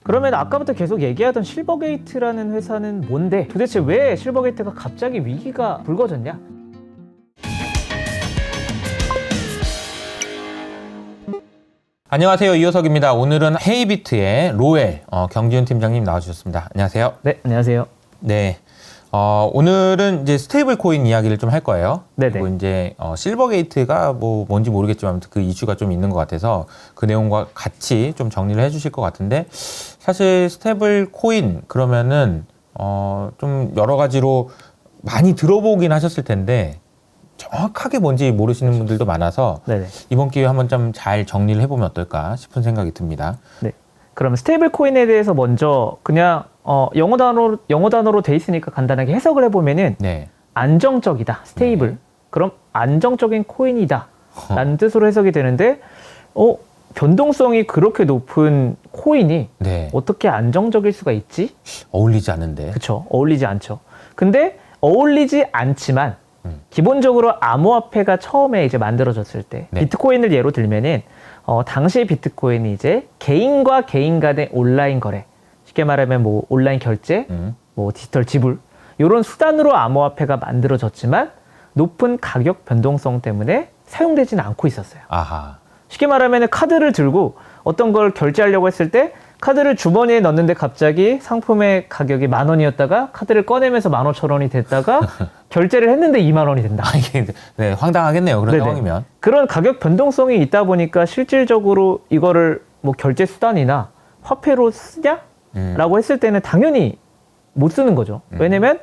그러면 아까부터 계속 얘기하던 실버게이트라는 회사는 뭔데? 도대체 왜 실버게이트가 갑자기 위기가 불거졌냐? 안녕하세요, 이호석입니다. 오늘은 헤이비트의 로엘 경지훈 팀장님 나와주셨습니다. 안녕하세요. 네, 안녕하세요. 네, 오늘은 이제 스테이블 코인 이야기를 좀 할 거예요. 네네. 그리고 이제 실버게이트가 뭔지 모르겠지만 그 이슈가 좀 있는 것 같아서 그 내용과 같이 좀 정리를 해주실 것 같은데, 사실 스테이블 코인 그러면은 좀 여러 가지로 많이 들어보긴 하셨을 텐데 정확하게 뭔지 모르시는 분들도 많아서 네네. 이번 기회에 한번 좀 잘 정리를 해보면 어떨까 싶은 생각이 듭니다. 네. 그럼 스테이블 코인에 대해서 먼저 그냥 영어 단어로 돼 있으니까 간단하게 해석을 해보면은 네. 안정적이다. 스테이블. 네. 그럼 안정적인 코인이다. 라는 뜻으로 해석이 되는데 변동성이 그렇게 높은 코인이 네. 어떻게 안정적일 수가 있지? 어울리지 않는데. 그쵸. 어울리지 않죠. 근데 어울리지 않지만 기본적으로 암호화폐가 처음에 이제 만들어졌을 때 네. 비트코인을 예로 들면은 당시의 비트코인이 이제 개인과 개인 간의 온라인 거래, 쉽게 말하면 뭐 온라인 결제, 뭐 디지털 지불 이런 수단으로 암호화폐가 만들어졌지만 높은 가격 변동성 때문에 사용되지는 않고 있었어요. 아하. 쉽게 말하면 카드를 들고 어떤 걸 결제하려고 했을 때 카드를 주머니에 넣는데 갑자기 상품의 가격이 10,000원이었다가 카드를 꺼내면서 15,000원이 됐다가 결제를 했는데 20,000원이 된다. 이게 네, 황당하겠네요. 그런 네네. 상황이면. 그런 가격 변동성이 있다 보니까 실질적으로 이거를 뭐 결제 수단이나 화폐로 쓰냐? 라고 했을 때는 당연히 못 쓰는 거죠. 왜냐면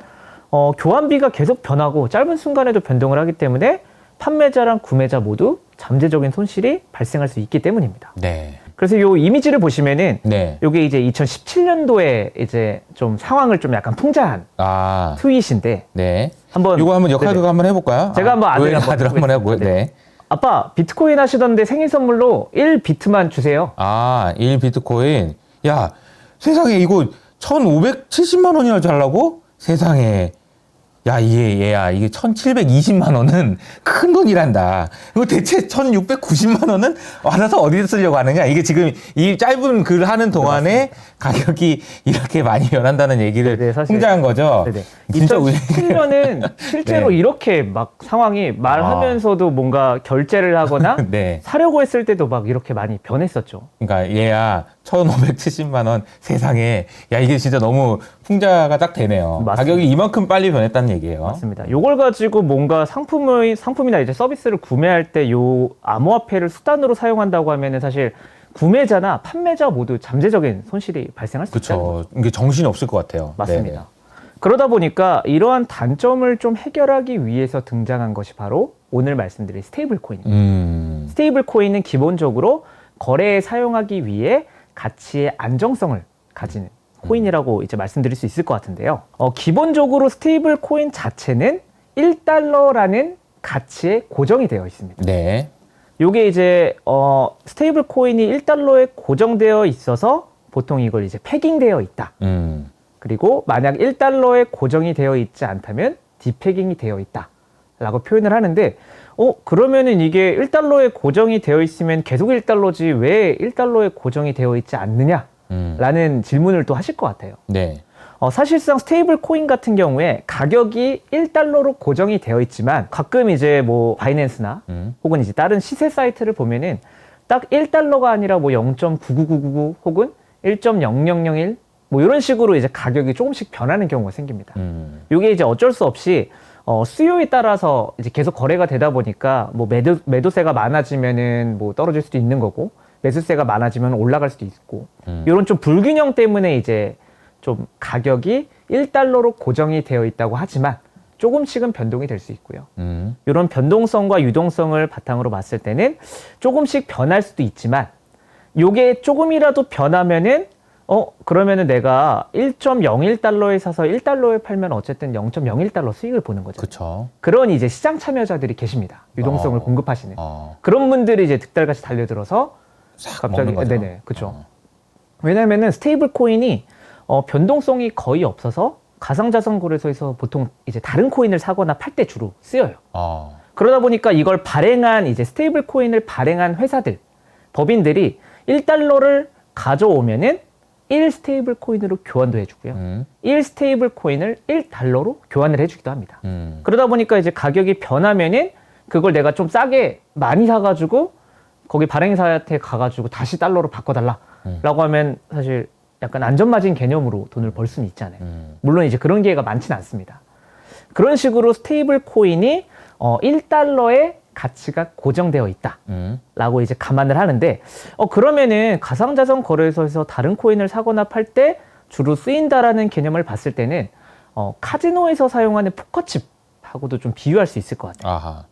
교환비가 계속 변하고 짧은 순간에도 변동을 하기 때문에 판매자랑 구매자 모두 잠재적인 손실이 발생할 수 있기 때문입니다. 네. 그래서 요 이미지를 보시면은 네. 요게 이제 2017년도에 이제 좀 상황을 좀 약간 풍자한 트윗인데 네. 한번 이거 한번 역할극 네네. 한번 해볼까요? 제가 한번 아들 한번 해보고요. 네. 아빠 비트코인 하시던데 생일 선물로 1비트만 주세요. 1비트코인. 야, 세상에 이거 1,570만 원이나 달라고? 세상에. 야, 이게 1,720만 원은 큰 돈이란다. 이거 대체 1,690만 원은 알아서 어디에 쓰려고 하느냐? 이게 지금 이 짧은 글 하는 동안에 가격이 이렇게 많이 변한다는 얘기를 네네, 사실. 풍자한 거죠. 네네. 진짜 2017년은 실제로 네. 이렇게 막 상황이 말하면서도 뭔가 결제를 하거나 네. 사려고 했을 때도 막 이렇게 많이 변했었죠. 그러니까 얘야 1,570만 원 세상에. 야, 이게 진짜 너무 풍자가 딱 되네요. 맞습니다. 가격이 이만큼 빨리 변했다는 얘기예요. 맞습니다. 요걸 가지고 뭔가 상품이나 이제 서비스를 구매할 때 요 암호화폐를 수단으로 사용한다고 하면은 사실 구매자나 판매자 모두 잠재적인 손실이 발생할 수 있다는 거죠. 그렇죠. 이게 정신이 없을 것 같아요. 맞습니다. 네네. 그러다 보니까 이러한 단점을 좀 해결하기 위해서 등장한 것이 바로 오늘 말씀드린 스테이블 코인입니다. 스테이블 코인은 기본적으로 거래에 사용하기 위해 가치의 안정성을 가지는 코인이라고 이제 말씀드릴 수 있을 것 같은데요. 기본적으로 스테이블 코인 자체는 1달러라는 가치에 고정이 되어 있습니다. 네. 요게 이제 스테이블 코인이 1달러에 고정되어 있어서 보통 이걸 이제 패깅되어 있다. 그리고 만약 1달러에 고정이 되어 있지 않다면 디패깅이 되어 있다 라고 표현을 하는데 그러면은 이게 1달러에 고정이 되어 있으면 계속 1달러지 왜 1달러에 고정이 되어 있지 않느냐 라는 질문을 또 하실 것 같아요. 네. 사실상 스테이블 코인 같은 경우에 가격이 1달러로 고정이 되어 있지만 가끔 이제 뭐 바이낸스나 혹은 이제 다른 시세 사이트를 보면은 딱 1달러가 아니라 뭐 0.99999 혹은 1.0001 뭐 이런 식으로 이제 가격이 조금씩 변하는 경우가 생깁니다. 이게 이제 어쩔 수 없이 수요에 따라서 이제 계속 거래가 되다 보니까 뭐 매도세가 많아지면은 뭐 떨어질 수도 있는 거고 매수세가 많아지면 올라갈 수도 있고 이런 좀 불균형 때문에 이제 좀 가격이 1달러로 고정이 되어 있다고 하지만 조금씩은 변동이 될 수 있고요. 이런 변동성과 유동성을 바탕으로 봤을 때는 조금씩 변할 수도 있지만 요게 조금이라도 변하면은 그러면은 내가 1.01달러에 사서 1달러에 팔면 어쨌든 0.01달러 수익을 보는 거죠. 그렇죠. 그런 이제 시장 참여자들이 계십니다. 유동성을 공급하시는. 그런 분들이 이제 득달같이 달려들어서 갑자기 네네, 그렇죠. 왜냐면은 스테이블 코인이 변동성이 거의 없어서 가상자산 거래소에서 보통 이제 다른 코인을 사거나 팔 때 주로 쓰여요. 그러다 보니까 이걸 발행한 이제 스테이블 코인을 발행한 회사들, 법인들이 1달러를 가져오면은 1 스테이블 코인으로 교환도 해주고요. 1 스테이블 코인을 1달러로 교환을 해주기도 합니다. 그러다 보니까 이제 가격이 변하면은 그걸 내가 좀 싸게 많이 사가지고 거기 발행사한테 가가지고 다시 달러로 바꿔달라라고 하면 사실 약간 안전마진 개념으로 돈을 벌 수는 있잖아요. 물론 이제 그런 기회가 많지는 않습니다. 그런 식으로 스테이블 코인이 1달러의 가치가 고정되어 있다라고 이제 감안을 하는데 그러면은 가상자산 거래소에서 다른 코인을 사거나 팔 때 주로 쓰인다라는 개념을 봤을 때는 카지노에서 사용하는 포커칩하고도 좀 비유할 수 있을 것 같아요. 아하.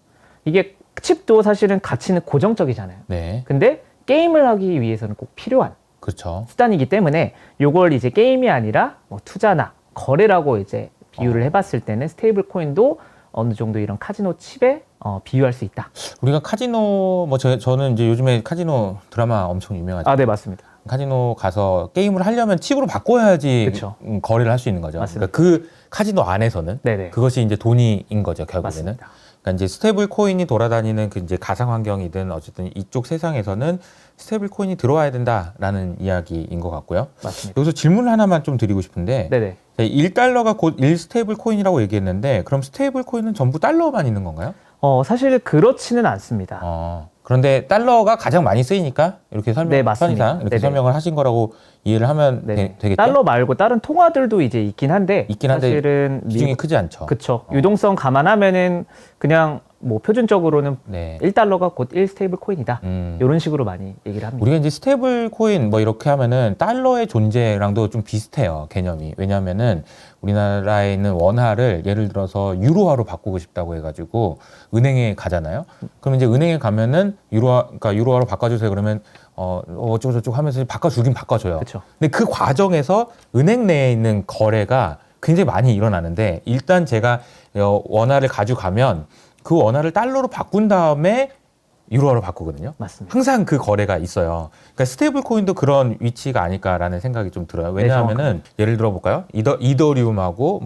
이게 칩도 사실은 가치는 고정적이잖아요. 네. 근데 게임을 하기 위해서는 꼭 필요한 그렇죠. 수단이기 때문에 요걸 이제 게임이 아니라 뭐 투자나 거래라고 이제 비유를 해봤을 때는 스테이블 코인도 어느 정도 이런 카지노 칩에 비유할 수 있다. 우리가 카지노 저는 이제 요즘에 카지노 드라마 엄청 유명하죠. 아, 네, 맞습니다. 카지노 가서 게임을 하려면 칩으로 바꿔야지 그쵸. 거래를 할 수 있는 거죠. 맞습니다. 그러니까 그 카지노 안에서는 네네. 그것이 이제 돈인 거죠, 결국에는. 맞습니다. 그러니까 이제 스테이블 코인이 돌아다니는 그 이제 가상 환경이든 어쨌든 이쪽 세상에서는 스테이블 코인이 들어와야 된다라는 이야기인 것 같고요. 맞습니다. 여기서 질문 하나만 좀 드리고 싶은데 네네. 1달러가 곧 1스테이블 코인이라고 얘기했는데 그럼 스테이블 코인은 전부 달러만 있는 건가요? 사실 그렇지는 않습니다. 그런데 달러가 가장 많이 쓰이니까 이렇게 네, 맞습니다. 선이상 이렇게 네네. 설명을 하신 거라고 이해를 하면 네. 되겠죠? 달러 말고 다른 통화들도 이제 있긴 한데 사실은 비중이 미국- 크지 않죠. 그쵸. 유동성 감안하면은 그냥 뭐 표준적으로는 네. 1달러가 곧 1 스테이블 코인이다. 이런 식으로 많이 얘기를 합니다. 우리가 이제 스테이블 코인 뭐 이렇게 하면은 달러의 존재랑도 좀 비슷해요, 개념이. 왜냐하면은 우리나라에 있는 원화를 예를 들어서 유로화로 바꾸고 싶다고 해가지고 은행에 가잖아요. 그럼 이제 은행에 가면은 그러니까 유로화로 바꿔주세요. 그러면 어쩌고저쩌고 하면서 바꿔주긴 바꿔줘요. 그쵸. 근데 그 과정에서 은행 내에 있는 거래가 굉장히 많이 일어나는데 일단 제가 원화를 가져가면 그 원화를 달러로 바꾼 다음에 유로화로 바꾸거든요. 맞습니다. 항상 그 거래가 있어요. 그러니까 스테이블 코인도 그런 위치가 아닐까라는 생각이 좀 들어요. 왜냐하면은 예를 들어 볼까요? 이더리움하고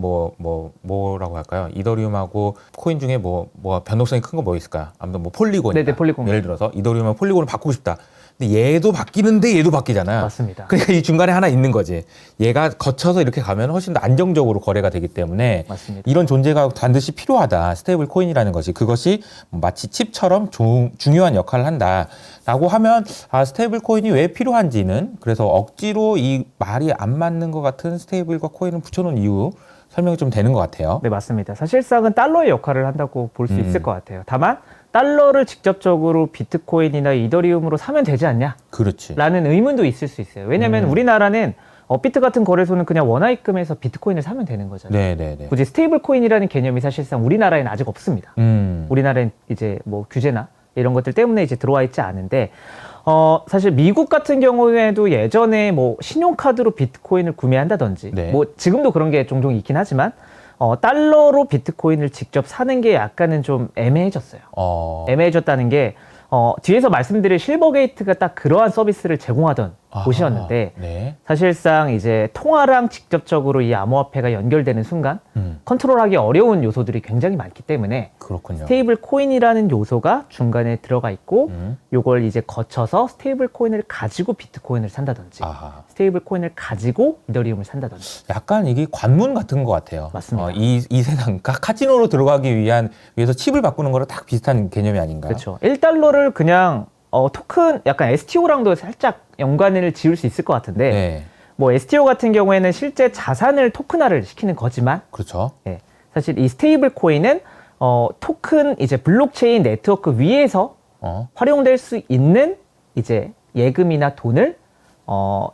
뭐라고 할까요? 이더리움하고 코인 중에 뭐 변동성이 큰 거 뭐 있을까요? 아무튼 뭐 폴리곤. 네네, 폴리곤. 예를 들어서 이더리움하고 폴리곤을 바꾸고 싶다. 근데 얘도 바뀌는데 얘도 바뀌잖아요. 맞습니다. 그러니까 이 중간에 하나 있는 거지. 얘가 거쳐서 이렇게 가면 훨씬 더 안정적으로 거래가 되기 때문에 맞습니다. 이런 존재가 반드시 필요하다. 스테이블 코인이라는 것이 그것이 마치 칩처럼 중요한 역할을 한다라고 하면 스테이블 코인이 왜 필요한지는 그래서 억지로 이 말이 안 맞는 것 같은 스테이블과 코인을 붙여놓은 이유 설명이 좀 되는 것 같아요. 네, 맞습니다. 사실상은 달러의 역할을 한다고 볼 수 있을 것 같아요. 다만 달러를 직접적으로 비트코인이나 이더리움으로 사면 되지 않냐? 그렇지. 라는 의문도 있을 수 있어요. 왜냐하면 우리나라는 업비트 같은 거래소는 그냥 원화 입금해서 비트코인을 사면 되는 거잖아요. 네네네. 굳이 스테이블 코인이라는 개념이 사실상 우리나라에는 아직 없습니다. 우리나라는 이제 뭐 규제나 이런 것들 때문에 이제 들어와 있지 않은데 사실 미국 같은 경우에도 예전에 뭐 신용카드로 비트코인을 구매한다든지 네. 뭐 지금도 그런 게 종종 있긴 하지만 달러로 비트코인을 직접 사는 게 약간은 좀 애매해졌어요. 애매해졌다는 게 뒤에서 말씀드릴 실버게이트가 딱 그러한 서비스를 제공하던 곳이었는데 네. 사실상 이제 통화랑 직접적으로 이 암호화폐가 연결되는 순간 컨트롤하기 어려운 요소들이 굉장히 많기 때문에 그렇군요. 스테이블 코인이라는 요소가 중간에 들어가 있고 요걸 이제 거쳐서 스테이블 코인을 가지고 비트코인을 산다든지 스테이블 코인을 가지고 이더리움을 산다든지 약간 이게 관문 같은 것 같아요. 맞습니다. 이 세상 카지노로 들어가기 위해서 칩을 바꾸는 거랑 딱 비슷한 개념이 아닌가요? 그렇죠. 1달러를 그냥 토큰 약간 STO랑도 살짝 연관을 지을 수 있을 것 같은데 네. 뭐 STO 같은 경우에는 실제 자산을 토큰화를 시키는 거지만 그렇죠. 예, 사실 이 스테이블 코인은 토큰 이제 블록체인 네트워크 위에서 활용될 수 있는 이제 예금이나 돈을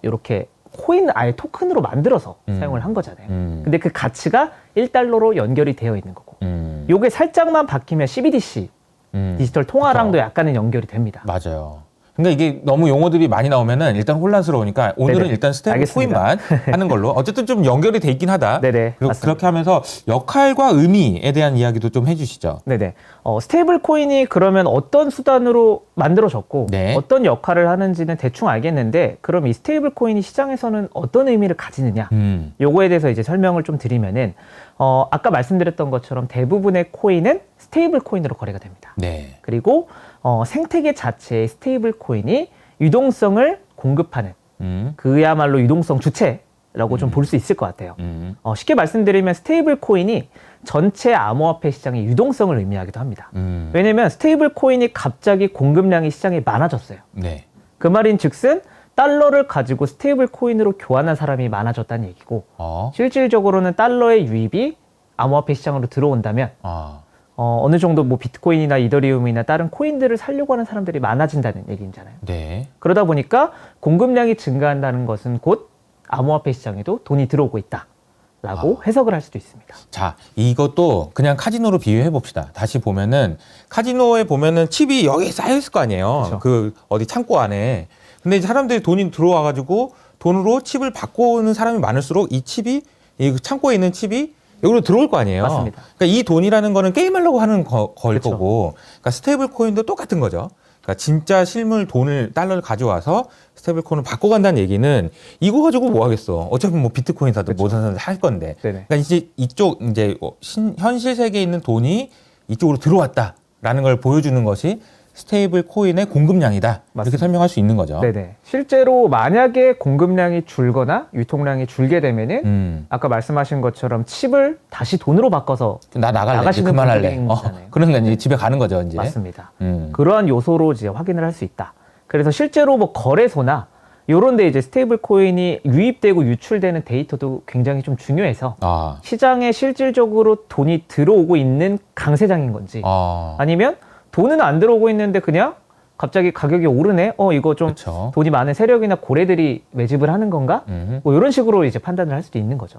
이렇게 코인 아예 토큰으로 만들어서 사용을 한 거잖아요. 근데 그 가치가 1달러로 연결이 되어 있는 거고 요게 살짝만 바뀌면 CBDC 디지털 통화랑도 그렇죠. 약간은 연결이 됩니다. 맞아요. 그러니까 이게 너무 용어들이 많이 나오면은 일단 혼란스러우니까 오늘은 네네. 일단 스테이블 알겠습니다. 코인만 하는 걸로 어쨌든 좀 연결이 돼 있긴 하다. 네네, 그리고 맞습니다. 그렇게 하면서 역할과 의미에 대한 이야기도 좀 해주시죠. 네네. 스테이블 코인이 그러면 어떤 수단으로 만들어졌고 네. 어떤 역할을 하는지는 대충 알겠는데 그럼 이 스테이블 코인이 시장에서는 어떤 의미를 가지느냐 요거에 대해서 이제 설명을 좀 드리면은 아까 말씀드렸던 것처럼 대부분의 코인은 스테이블 코인으로 거래가 됩니다. 네. 그리고 생태계 자체의 스테이블 코인이 유동성을 공급하는 그야말로 유동성 주체라고 좀 볼 수 있을 것 같아요. 쉽게 말씀드리면 스테이블 코인이 전체 암호화폐 시장의 유동성을 의미하기도 합니다. 왜냐면 스테이블 코인이 갑자기 공급량이 시장에 많아졌어요. 네. 그 말인 즉슨 달러를 가지고 스테이블 코인으로 교환한 사람이 많아졌다는 얘기고 실질적으로는 달러의 유입이 암호화폐 시장으로 들어온다면 어느 정도 뭐 비트코인이나 이더리움이나 다른 코인들을 살려고 하는 사람들이 많아진다는 얘기잖아요. 네. 그러다 보니까 공급량이 증가한다는 것은 곧 암호화폐 시장에도 돈이 들어오고 있다라고 해석을 할 수도 있습니다. 자, 이것도 그냥 카지노로 비유해 봅시다. 다시 보면은 카지노에 보면은 칩이 여기 쌓여 있을 거 아니에요. 그쵸. 그 어디 창고 안에. 근데 이제 사람들이 돈이 들어와 가지고 돈으로 칩을 바꾸는 사람이 많을수록 이 칩이 이 창고에 있는 칩이 여기로 들어올 거 아니에요. 맞습니다. 그러니까 이 돈이라는 거는 게임하려고 하는 거일 그쵸. 거고, 그러니까 스테이블 코인도 똑같은 거죠. 그러니까 진짜 실물 돈을 달러를 가져와서 스테이블 코인을 바꿔간다는 얘기는 이거 가지고 뭐 하겠어. 어차피 뭐 비트코인 사도 뭐 사도 할 건데. 네네. 그러니까 이제 이쪽 이제 현실 세계에 있는 돈이 이쪽으로 들어왔다라는 걸 보여주는 것이 스테이블 코인의 공급량이다. 이렇게 맞습니다. 설명할 수 있는 거죠. 네네. 실제로 만약에 공급량이 줄거나 유통량이 줄게 되면은 아까 말씀하신 것처럼 칩을 다시 돈으로 바꿔서 나 나갈래. 이제 나가시는 그만할래. 분들이 있잖아요. 그러니까 이제 집에 가는 거죠, 이제. 맞습니다. 음. 그러한 요소로 이제 확인을 할 수 있다. 그래서 실제로 뭐 거래소나 요런 데 이제 스테이블 코인이 유입되고 유출되는 데이터도 굉장히 좀 중요해서 시장에 실질적으로 돈이 들어오고 있는 강세장인 건지 아니면 돈은 안 들어오고 있는데 그냥 갑자기 가격이 오르네? 이거 좀 그쵸. 돈이 많은 세력이나 고래들이 매집을 하는 건가? 뭐 이런 식으로 이제 판단을 할 수도 있는 거죠.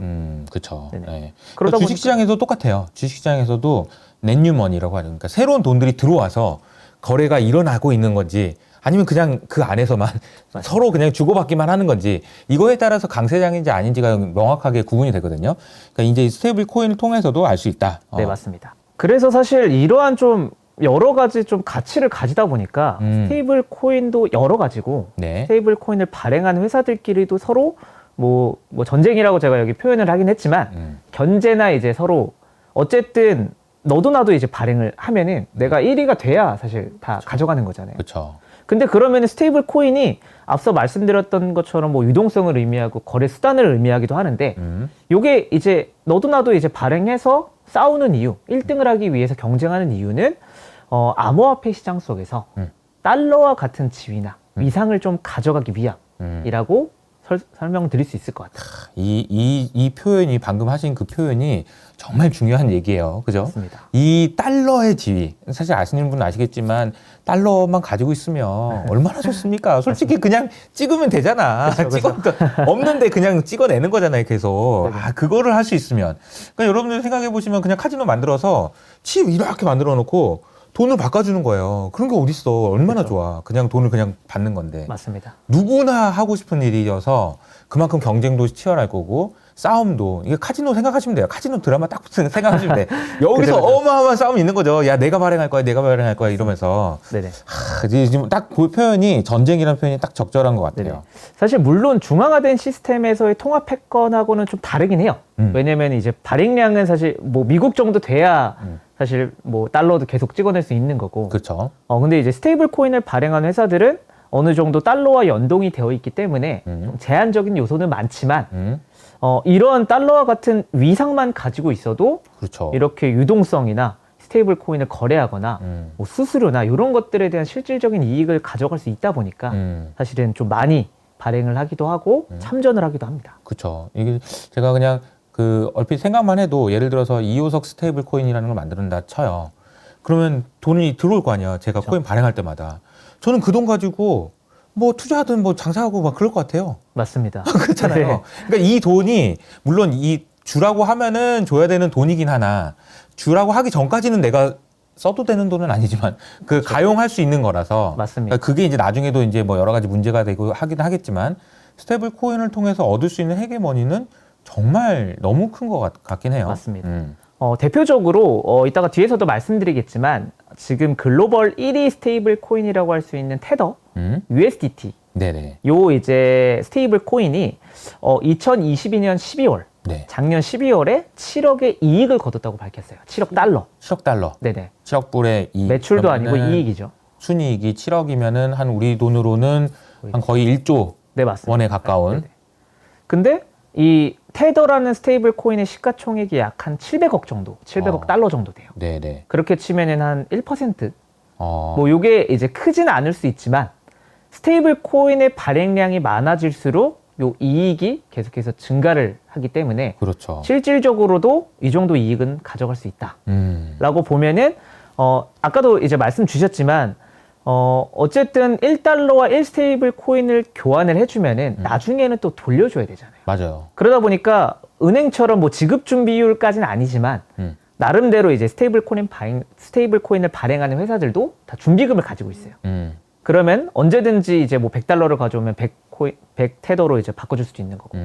그렇죠. 네네. 네. 그러다 주식시장에도 똑같아요. 주식시장에서도 넷뉴머니라고 하죠. 그러니까 새로운 돈들이 들어와서 거래가 일어나고 있는 건지 아니면 그냥 그 안에서만 서로 그냥 주고받기만 하는 건지 이거에 따라서 강세장인지 아닌지가 명확하게 구분이 되거든요. 그러니까 이제 스테이블 코인을 통해서도 알 수 있다. 네, 맞습니다. 그래서 사실 이러한 좀 여러 가지 좀 가치를 가지다 보니까 스테이블 코인도 여러 가지고 네. 스테이블 코인을 발행하는 회사들끼리도 서로 뭐 전쟁이라고 제가 여기 표현을 하긴 했지만 견제나 이제 서로 어쨌든 너도 나도 이제 발행을 하면은 내가 1위가 돼야 사실 다 가져가는 거잖아요. 그렇죠. 근데 그러면은 스테이블 코인이 앞서 말씀드렸던 것처럼 뭐 유동성을 의미하고 거래 수단을 의미하기도 하는데 요게 이제 너도 나도 이제 발행해서 싸우는 이유, 1등을 하기 위해서 경쟁하는 이유는 암호화폐 시장 속에서 달러와 같은 지위나 위상을 좀 가져가기 위함이라고 설명드릴 수 있을 것 같아요. 이 표현이 방금 하신 그 표현이 정말 중요한 얘기예요. 그죠? 맞습니다. 이 달러의 지위. 사실 아시는 분은 아시겠지만 달러만 가지고 있으면 얼마나 좋습니까? 솔직히 그냥 찍으면 되잖아. 없는데 그냥 찍어내는 거잖아요. 계속. 그거를 할 수 있으면. 그러니까 여러분들 생각해 보시면 그냥 카지노 만들어서 칩 이렇게 만들어 놓고 돈을 바꿔주는 거예요. 그런 게 어딨어. 얼마나 좋아. 그냥 돈을 그냥 받는 건데. 맞습니다. 누구나 하고 싶은 일이어서 그만큼 경쟁도 치열할 거고 싸움도 이게 카지노 생각하시면 돼요. 카지노 드라마 딱 생각하시면 돼. 여기서 그죠. 어마어마한 싸움이 있는 거죠. 야 내가 발행할 거야, 내가 발행할 거야 이러면서. 네네. 지금 딱 그 표현이 전쟁이라는 표현이 딱 적절한 것 같아요. 네네. 사실 물론 중앙화된 시스템에서의 통합 패권하고는 좀 다르긴 해요. 왜냐면 이제 발행량은 사실 뭐 미국 정도 돼야 사실 뭐 달러도 계속 찍어낼 수 있는 거고. 그렇죠. 근데 이제 스테이블 코인을 발행하는 회사들은 어느 정도 달러와 연동이 되어 있기 때문에 좀 제한적인 요소는 많지만 이런 달러와 같은 위상만 가지고 있어도 그렇죠. 이렇게 유동성이나 스테이블 코인을 거래하거나 뭐 수수료나 이런 것들에 대한 실질적인 이익을 가져갈 수 있다 보니까 사실은 좀 많이 발행을 하기도 하고 참전을 하기도 합니다. 그렇죠. 이게 제가 그냥 그 얼핏 생각만 해도 예를 들어서 이호석 스테이블 코인이라는 걸 만든다 쳐요. 그러면 돈이 들어올 거 아니야. 제가 그렇죠. 코인 발행할 때마다. 저는 그 돈 가지고 뭐 투자하든 뭐 장사하고 막 그럴 것 같아요. 맞습니다. 그렇잖아요. 네. 그러니까 이 돈이 물론 이 주라고 하면은 줘야 되는 돈이긴 하나 주라고 하기 전까지는 내가 써도 되는 돈은 아니지만 그 가용할 수 있는 거라서 맞습니다. 그러니까 그게 이제 나중에도 이제 뭐 여러 가지 문제가 되고 하긴 하겠지만 스테이블 코인을 통해서 얻을 수 있는 헤게머니는 정말 너무 큰 것 같긴 해요. 맞습니다. 대표적으로 이따가 뒤에서도 말씀드리겠지만 지금 글로벌 1위 스테이블 코인이라고 할 수 있는 테더 USDT 네네. 요 이제 스테이블 코인이 2022년 12월 네. 작년 12월에 7억의 이익을 거뒀다고 밝혔어요. 7억 달러. 7억 달러. 네네. 7억 불의 이익. 매출도 아니고 이익이죠. 순이익이 7억이면은 한 우리 돈으로는 한 거의 1조 네, 맞습니다. 원에 가까운. 네네. 근데 이 테더라는 스테이블 코인의 시가총액이 약 한 700억 정도, 700억 달러 정도 돼요. 네네. 그렇게 치면은 한 1%? 뭐 뭐 요게 이제 크지는 않을 수 있지만 스테이블 코인의 발행량이 많아질수록 요 이익이 계속해서 증가를 하기 때문에 그렇죠. 실질적으로도 이 정도 이익은 가져갈 수 있다라고 보면은 아까도 이제 말씀 주셨지만 어쨌든 1달러와 1스테이블 코인을 교환을 해주면은 나중에는 또 돌려줘야 되잖아요. 맞아요. 그러다 보니까 은행처럼 뭐 지급 준비율까지는 아니지만 나름대로 이제 스테이블 코인을 발행하는 회사들도 다 준비금을 가지고 있어요. 그러면 언제든지 이제 뭐 100달러를 가져오면 100테더로 이제 바꿔줄 수도 있는 거고.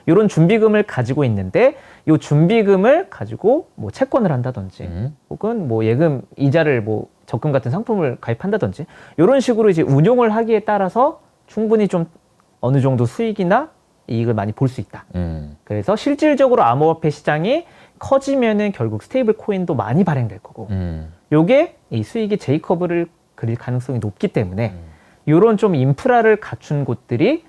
이런 준비금을 가지고 있는데 이 준비금을 가지고 뭐 채권을 한다든지 혹은 뭐 예금 이자를 뭐 적금 같은 상품을 가입한다든지 이런 식으로 이제 운용을 하기에 따라서 충분히 좀 어느 정도 수익이나 이익을 많이 볼 수 있다. 그래서 실질적으로 암호화폐 시장이 커지면은 결국 스테이블 코인도 많이 발행될 거고 요게 이 수익이 제이커브를 그릴 가능성이 높기 때문에 요런 좀 인프라를 갖춘 곳들이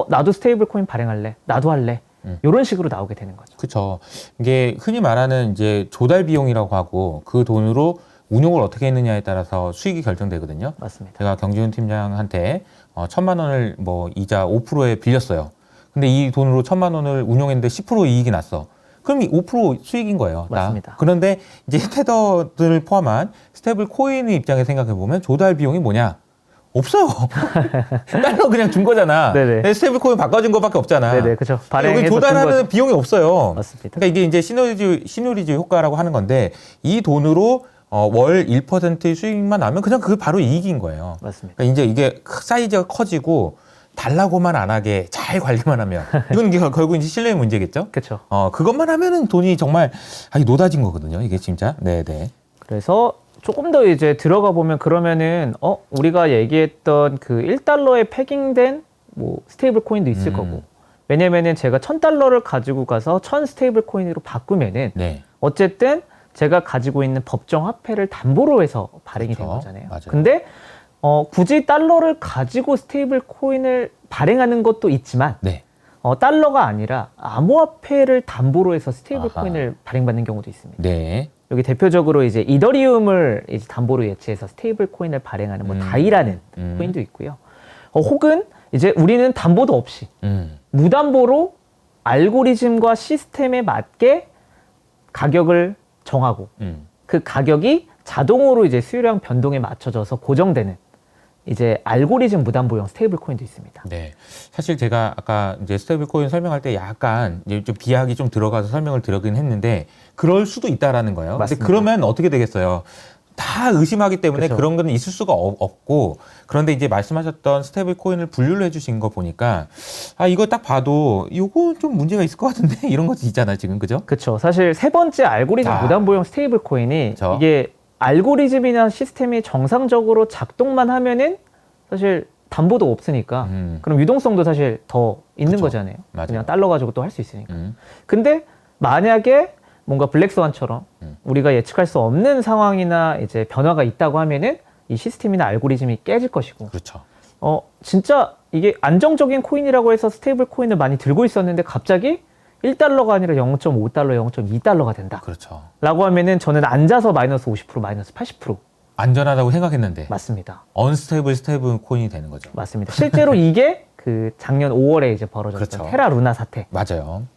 나도 스테이블 코인 발행할래, 나도 할래, 이런 식으로 나오게 되는 거죠. 그렇죠. 이게 흔히 말하는 이제 조달 비용이라고 하고 그 돈으로 운용을 어떻게 했느냐에 따라서 수익이 결정되거든요. 맞습니다. 제가 경지훈 팀장한테 1,000만 원을 뭐 이자 5%에 빌렸어요. 근데 이 돈으로 1,000만 원을 운용했는데 10% 이익이 났어. 그럼 이 5% 수익인 거예요. 맞습니다. 그런데 이제 테더들을 포함한 스테이블 코인의 입장에 생각해 보면 조달 비용이 뭐냐? 없어요. 달러 그냥 준 거잖아. 네네. 스테이블 코인 바꿔준 것밖에 없잖아. 네네, 그렇죠. 여기 발행해서 조달하는 비용이 없어요. 맞습니다. 그러니까 이게 이제 시너리즈 효과라고 하는 건데 이 돈으로 월 1%의 수익만 나면 그냥 그게 바로 이익인 거예요. 맞습니다. 그러니까 이제 이게 사이즈가 커지고 달라고만 안 하게 잘 관리만 하면 이건 이게 결국 이제 신뢰의 문제겠죠. 그렇죠. 그것만 하면은 돈이 정말 노다진 거거든요. 이게 진짜. 네네. 그래서 조금 더 이제 들어가 보면 그러면은 우리가 얘기했던 그 1달러에 패깅된 뭐 스테이블 코인도 있을 거고 왜냐면은 제가 1,000달러를 가지고 가서 1,000 스테이블 코인으로 바꾸면은 네. 어쨌든 제가 가지고 있는 법정 화폐를 담보로 해서 발행이 된 그렇죠. 거잖아요. 맞아요. 근데 굳이 달러를 가지고 스테이블 코인을 발행하는 것도 있지만 네. 달러가 아니라 암호화폐를 담보로 해서 스테이블 아하. 코인을 발행받는 경우도 있습니다. 네. 여기 대표적으로 이제 이더리움을 이제 담보로 예치해서 스테이블 코인을 발행하는 뭐 다이라는 코인도 있고요. 혹은 이제 우리는 담보도 없이 무담보로 알고리즘과 시스템에 맞게 가격을 정하고 그 가격이 자동으로 이제 수요량 변동에 맞춰져서 고정되는 이제 알고리즘 무담보형 스테이블 코인도 있습니다. 네. 사실 제가 아까 이제 스테이블 코인 설명할 때 약간 이제 좀 비약이 좀 들어가서 설명을 드리긴 했는데 그럴 수도 있다라는 거예요. 맞습니다. 근데 그러면 어떻게 되겠어요? 다 의심하기 때문에 그쵸. 그런 거는 있을 수가 없고 그런데 이제 말씀하셨던 스테이블 코인을 분류를 해주신 거 보니까 이거 딱 봐도 이거 좀 문제가 있을 것 같은데 이런 것도 있잖아요 지금 그죠? 그렇죠. 사실 세 번째 알고리즘 무담보형 스테이블 코인이 그쵸. 이게 알고리즘이나 시스템이 정상적으로 작동만 하면은 사실 담보도 없으니까 그럼 유동성도 사실 더 있는 그쵸. 거잖아요. 맞아요. 그냥 달러 가지고 또 할 수 있으니까. 근데 만약에 뭔가 블랙스완처럼 우리가 예측할 수 없는 상황이나 이제 변화가 있다고 하면은 이 시스템이나 알고리즘이 깨질 것이고. 그렇죠. 진짜 이게 안정적인 코인이라고 해서 스테이블 코인을 많이 들고 있었는데 갑자기 1달러가 아니라 0.5달러, 0.2달러가 된다. 그렇죠. 라고 하면은 저는 앉아서 마이너스 50%, 마이너스 80% 안전하다고 생각했는데 맞습니다. 언스테이블 스테이블 코인이 되는 거죠. 맞습니다. 실제로 이게 그 작년 5월에 이제 벌어졌던 그렇죠. 테라 루나 사태라고 맞아요.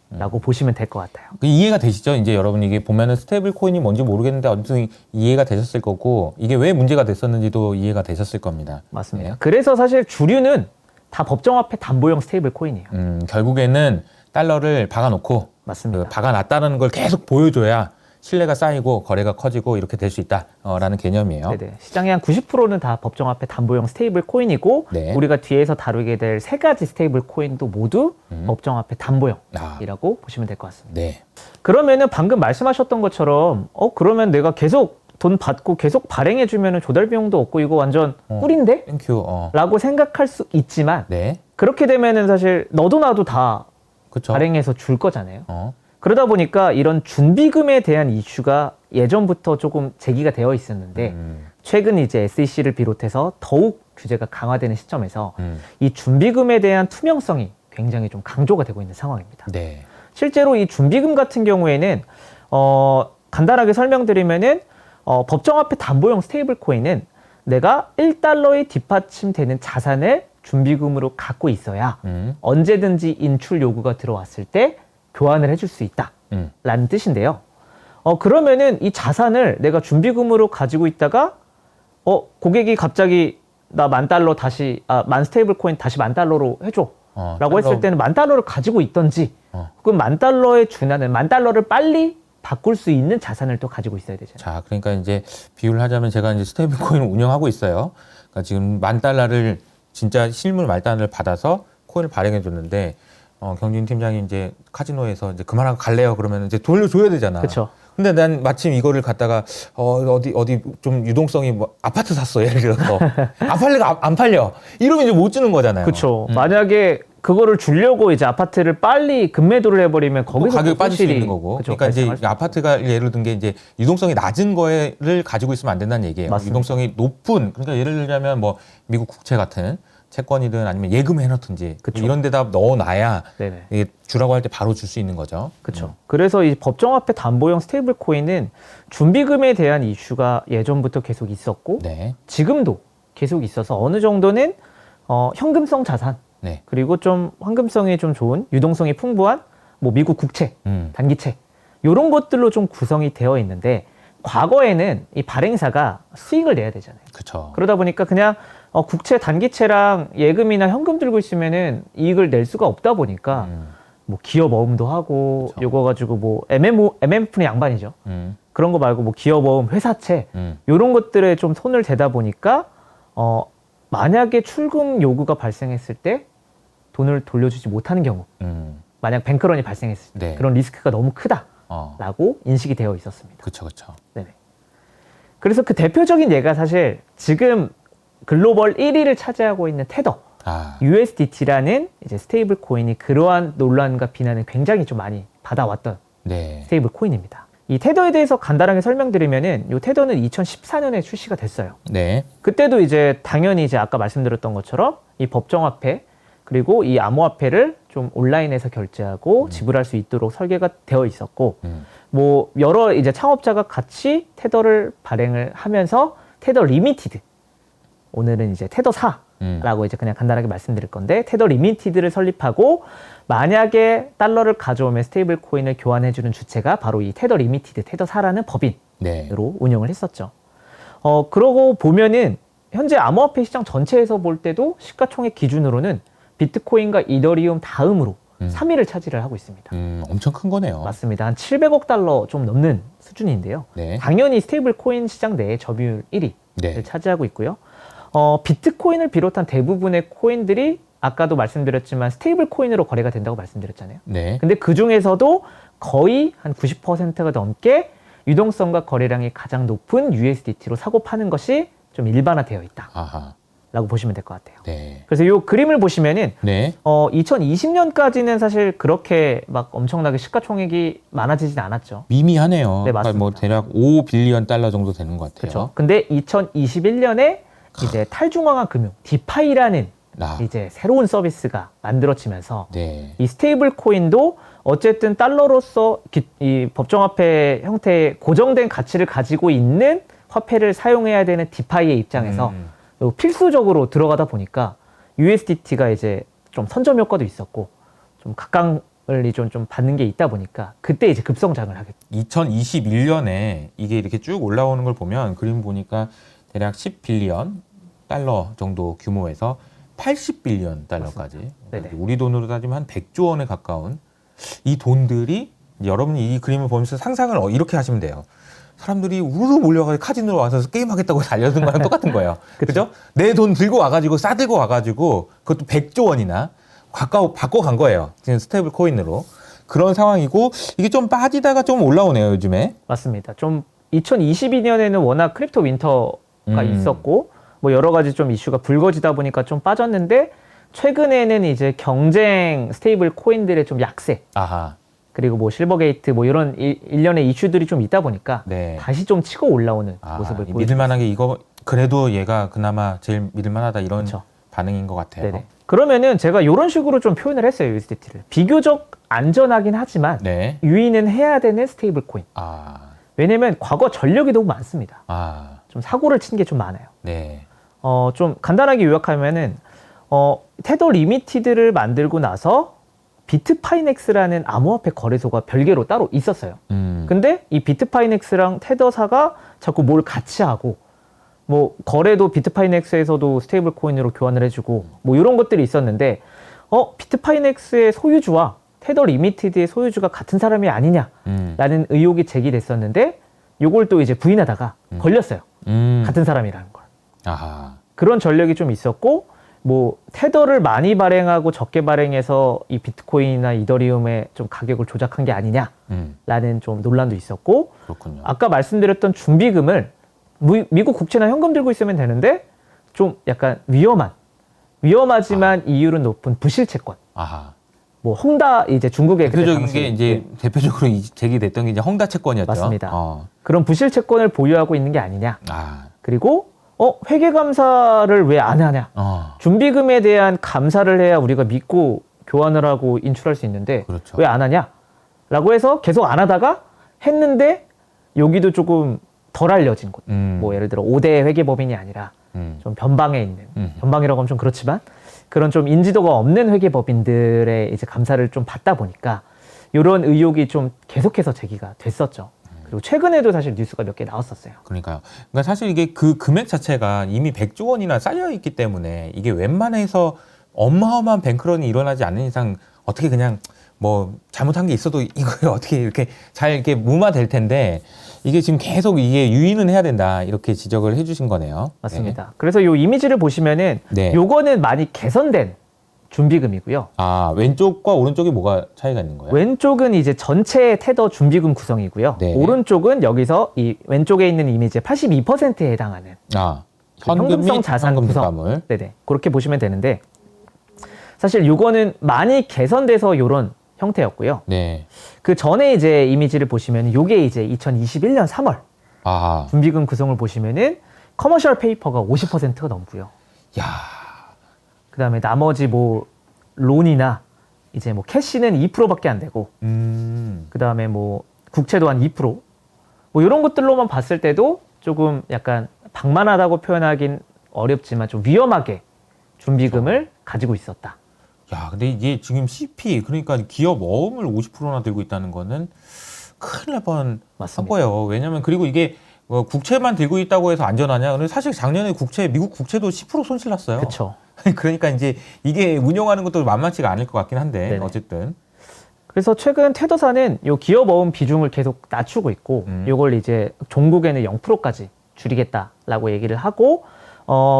보시면 될 것 같아요. 이해가 되시죠? 이제 여러분 이게 보면은 스테이블 코인이 뭔지 모르겠는데 어쨌든 이해가 되셨을 거고 이게 왜 문제가 됐었는지도 이해가 되셨을 겁니다. 맞습니다. 네. 그래서 사실 주류는 다 법정화폐 담보형 스테이블 코인이에요. 결국에는 달러를 박아놓고 맞습니다. 박아놨다는 걸 계속 보여줘야 신뢰가 쌓이고 거래가 커지고 이렇게 될 수 있다라는 개념이에요. 네네. 시장의 한 90%는 다 법정화폐 담보형 스테이블 코인이고 네. 우리가 뒤에서 다루게 될 세 가지 스테이블 코인도 모두 법정화폐 담보형이라고 보시면 될 것 같습니다. 네. 그러면은 방금 말씀하셨던 것처럼 그러면 내가 계속 돈 받고 계속 발행해주면은 조달 비용도 없고 이거 완전 꿀인데? 땡큐. 라고 생각할 수 있지만 네. 그렇게 되면은 사실 너도 나도 다 그렇죠. 발행해서 줄 거잖아요. 그러다 보니까 이런 준비금에 대한 이슈가 예전부터 조금 제기가 되어 있었는데 최근 이제 SEC를 비롯해서 더욱 규제가 강화되는 시점에서 이 준비금에 대한 투명성이 굉장히 좀 강조가 되고 있는 상황입니다. 네. 실제로 이 준비금 같은 경우에는 간단하게 설명드리면은 법정화폐 담보용 스테이블 코인은 내가 1달러에 뒷받침되는 자산을 준비금으로 갖고 있어야 언제든지 인출 요구가 들어왔을 때 교환을 해줄 수 있다 라는 뜻인데요. 그러면은 이 자산을 내가 준비금으로 가지고 있다가 고객이 갑자기 나 $10,000 다시 만 스테이블 코인 다시 $10,000로 해줘 라고 했을 때는 $10,000를 가지고 있던지 그럼 $10,000에 준하는 $10,000를 빨리 바꿀 수 있는 자산을 또 가지고 있어야 되잖아요. 자, 그러니까 이제 비유를 하자면 제가 이제 스테이블 코인을 운영하고 있어요. 그러니까 지금 $10,000를 진짜 실물 $10,000를 받아서 코인을 발행해 줬는데 경진 팀장이 이제 카지노에서 이제 그만하고 갈래요. 그러면 이제 돌려줘야 되잖아. 그렇죠. 근데 난 마침 이거를 갖다가 어디 좀 유동성이 뭐 아파트 샀어 예를 들어서 안 팔려 이러면 이제 못 주는 거잖아요. 그렇죠. 만약에 그거를 주려고 이제 아파트를 빨리 급매도를 해버리면 거기서 가격이 빠질 수 있는 거고. 그쵸, 그러니까 이제 발생할 수 아파트가 예를 든 게 이제 유동성이 낮은 거를 가지고 있으면 안 된다는 얘기예요. 맞습니다. 유동성이 높은 그러니까 예를 들자면 뭐 미국 국채 같은 채권이든 아니면 예금 해놓든지 그쵸. 이런 데다 넣어놔야 네네. 이게 주라고 할 때 바로 줄 수 있는 거죠. 그렇죠. 그래서 이 법정화폐 담보용 스테이블 코인은 준비금에 대한 이슈가 예전부터 계속 있었고 네. 지금도 계속 있어서 어느 정도는 현금성 자산 네. 그리고 좀 환금성이 좀 좋은 유동성이 풍부한 뭐 미국 국채, 단기채 이런 것들로 좀 구성이 되어 있는데 과거에는 이 발행사가 수익을 내야 되잖아요. 그렇죠. 그러다 보니까 그냥 국채, 단기채랑 예금이나 현금 들고 있으면은 이익을 낼 수가 없다 보니까 뭐 기업 어음도 하고 그쵸. 요거 가지고 뭐 MMF는 양반이죠. 그런 거 말고 뭐 기업 어음, 회사채 요런 것들에 좀 손을 대다 보니까 만약에 출금 요구가 발생했을 때 돈을 돌려주지 못하는 경우 만약 뱅크런이 발생했을 때 네. 그런 리스크가 너무 크다라고 인식이 되어 있었습니다. 그렇죠, 그렇죠. 네네. 그래서 그 대표적인 예가 사실 지금 글로벌 1위를 차지하고 있는 테더 USDT라는 이제 스테이블 코인이 그러한 논란과 비난을 굉장히 좀 많이 받아왔던 네. 스테이블 코인입니다. 이 테더에 대해서 간단하게 설명드리면은 이 테더는 2014년에 출시가 됐어요. 네. 그때도 이제 당연히 이제 아까 말씀드렸던 것처럼 이 법정화폐 그리고 이 암호화폐를 좀 온라인에서 결제하고 지불할 수 있도록 설계가 되어 있었고 뭐 여러 이제 창업자가 같이 테더를 발행을 하면서 테더 리미티드 오늘은 이제 테더 4라고 이제 그냥 간단하게 말씀드릴 건데 테더 리미티드를 설립하고 만약에 달러를 가져오면 스테이블 코인을 교환해주는 주체가 바로 이 테더 리미티드 테더 4라는 법인으로 네. 운영을 했었죠. 그러고 보면은 현재 암호화폐 시장 전체에서 볼 때도 시가총액 기준으로는 비트코인과 이더리움 다음으로 3위를 차지를 하고 있습니다. 엄청 큰 거네요. 맞습니다. 한 700억 달러 좀 넘는 수준인데요. 네. 당연히 스테이블 코인 시장 내에 점유율 1위를 네. 차지하고 있고요. 비트코인을 비롯한 대부분의 코인들이 아까도 말씀드렸지만 스테이블 코인으로 거래가 된다고 말씀드렸잖아요. 네. 근데 그 중에서도 거의 한 90%가 넘게 유동성과 거래량이 가장 높은 USDT로 사고 파는 것이 좀 일반화되어 있다. 아하. 라고 보시면 될 것 같아요. 네. 그래서 이 그림을 보시면은 네. 2020년까지는 사실 그렇게 막 엄청나게 시가총액이 많아지진 않았죠. 미미하네요. 네, 그러니까 뭐 맞습니다. 대략 5빌리언 달러 정도 되는 것 같아요. 그렇죠. 근데 2021년에 이제 탈중앙화 금융 디파이라는 이제 새로운 서비스가 만들어지면서 네. 이 스테이블 코인도 어쨌든 달러로서 이 법정화폐 형태의 고정된 가치를 가지고 있는 화폐를 사용해야 되는 디파이의 입장에서 필수적으로 들어가다 보니까 USDT가 이제 좀 선점 효과도 있었고 좀 각광을 좀 받는 게 있다 보니까 그때 이제 급성장을 하게 됐죠. 2021년에 이게 이렇게 쭉 올라오는 걸 보면 그림 보니까 대략 10빌리언 달러 정도 규모에서 80빌리언 달러까지 네네. 우리 돈으로 따지면 한 100조 원에 가까운 이 돈들이 여러분이 이 그림을 보면서 상상을 이렇게 하시면 돼요. 사람들이 우르르 몰려가지고 카지노로 와서 게임하겠다고 달려든 거랑 똑같은 거예요. 그죠? 내 돈 들고 와가지고 싸들고 와가지고 그것도 100조 원이나 바꿔간 거예요. 지금 스테이블 코인으로. 그런 상황이고 이게 좀 빠지다가 좀 올라오네요, 요즘에. 맞습니다. 좀 2022년에는 워낙 크립토 윈터가 있었고 뭐 여러 가지 좀 이슈가 불거지다 보니까 좀 빠졌는데 최근에는 이제 경쟁 스테이블 코인들의 좀 약세 아하. 그리고 뭐 실버게이트 뭐 이런 일련의 이슈들이 좀 있다 보니까 네. 다시 좀 치고 올라오는 모습을 보여줍니다. 믿을 만한 게 이거 그래도 얘가 그나마 제일 믿을만하다 이런 그쵸. 반응인 것 같아요. 네네. 그러면은 제가 이런 식으로 좀 표현을 했어요. USDT를. 비교적 안전하긴 하지만 네. 유의는 해야 되는 스테이블 코인. 아, 왜냐면 과거 전력이 너무 많습니다. 아, 좀 사고를 친 게 좀 많아요. 네. 좀 간단하게 요약하면은 테더 리미티드를 만들고 나서 비트파이넥스라는 암호화폐 거래소가 별개로 따로 있었어요. 근데 이 비트파이넥스랑 테더사가 자꾸 뭘 같이 하고 뭐 거래도 비트파이넥스에서도 스테이블 코인으로 교환을 해주고 뭐 이런 것들이 있었는데 비트파이넥스의 소유주와 테더 리미티드의 소유주가 같은 사람이 아니냐라는 의혹이 제기됐었는데 요걸 또 이제 부인하다가 걸렸어요. 같은 사람이라는 걸. 아하. 그런 전력이 좀 있었고 뭐 테더를 많이 발행하고 적게 발행해서 이 비트코인이나 이더리움의 좀 가격을 조작한 게 아니냐라는 좀 논란도 있었고 그렇군요. 아까 말씀드렸던 준비금을 미국 국채나 현금 들고 있으면 되는데 좀 약간 위험하지만 이율은 높은 부실 채권. 아하. 뭐 헝다 이제 중국의 그때 대표적인 당시에 게 이제 대표적으로 제기됐던 게 이제 헝다 채권이었죠. 맞습니다. 그런 부실 채권을 보유하고 있는 게 아니냐. 아. 그리고 회계 감사를 왜 안 하냐. 준비금에 대한 감사를 해야 우리가 믿고 교환을 하고 인출할 수 있는데 그렇죠. 왜 안 하냐? 라고 해서 계속 안 하다가 했는데 여기도 조금 덜 알려진 곳. 뭐 예를 들어 5대 회계법인이 아니라 좀 변방에 있는 변방이라고 하면 좀 그렇지만 그런 좀 인지도가 없는 회계법인들의 이제 감사를 좀 받다 보니까 이런 의혹이 좀 계속해서 제기가 됐었죠. 그리고 최근에도 사실 뉴스가 몇 개 나왔었어요. 그러니까요. 그러니까 사실 이게 그 금액 자체가 이미 100조 원이나 쌓여 있기 때문에 이게 웬만해서 어마어마한 뱅크런이 일어나지 않는 이상 어떻게 그냥 뭐 잘못한 게 있어도 이걸 어떻게 이렇게 잘 이렇게 무마될 텐데 이게 지금 계속 이게 유의는 해야 된다 이렇게 지적을 해주신 거네요. 맞습니다. 네. 그래서 요 이미지를 보시면은 네. 요거는 많이 개선된 준비금이고요. 아, 왼쪽과 오른쪽이 뭐가 차이가 있는 거예요? 왼쪽은 이제 전체 테더 준비금 구성이고요. 네. 오른쪽은 여기서 이 왼쪽에 있는 이미지의 82%에 해당하는 현금성 자산 구성. 현금감을. 네네. 그렇게 보시면 되는데 사실 요거는 많이 개선돼서 요런 형태였고요. 네. 그 전에 이제 이미지를 보시면 요게 이제 2021년 3월 아, 준비금 구성을 보시면은 커머셜 페이퍼가 50%가 넘고요. 야, 그다음에 나머지 뭐 론이나 이제 뭐 캐시는 2%밖에 안 되고 그다음에 뭐 국채도 한 2%. 뭐 이런 것들로만 봤을 때도 조금 약간 방만하다고 표현하긴 어렵지만 좀 위험하게 준비금을 가지고 있었다. 야, 근데 이게 지금 CP 그러니까 기업 어음을 50%나 들고 있다는 거는 큰일 날 뻔한 맞습니다. 거예요. 왜냐면 그리고 이게 국채만 들고 있다고 해서 안전하냐? 근데 사실 작년에 미국 국채도 10% 손실 났어요. 그렇죠. 그러니까 이제 이게 운용하는 것도 만만치가 않을 것 같긴 한데 네네. 어쨌든 그래서 최근 테더사는 요 기업 어음 비중을 계속 낮추고 있고 요걸 이제 종국에는 0%까지 줄이겠다라고 얘기를 하고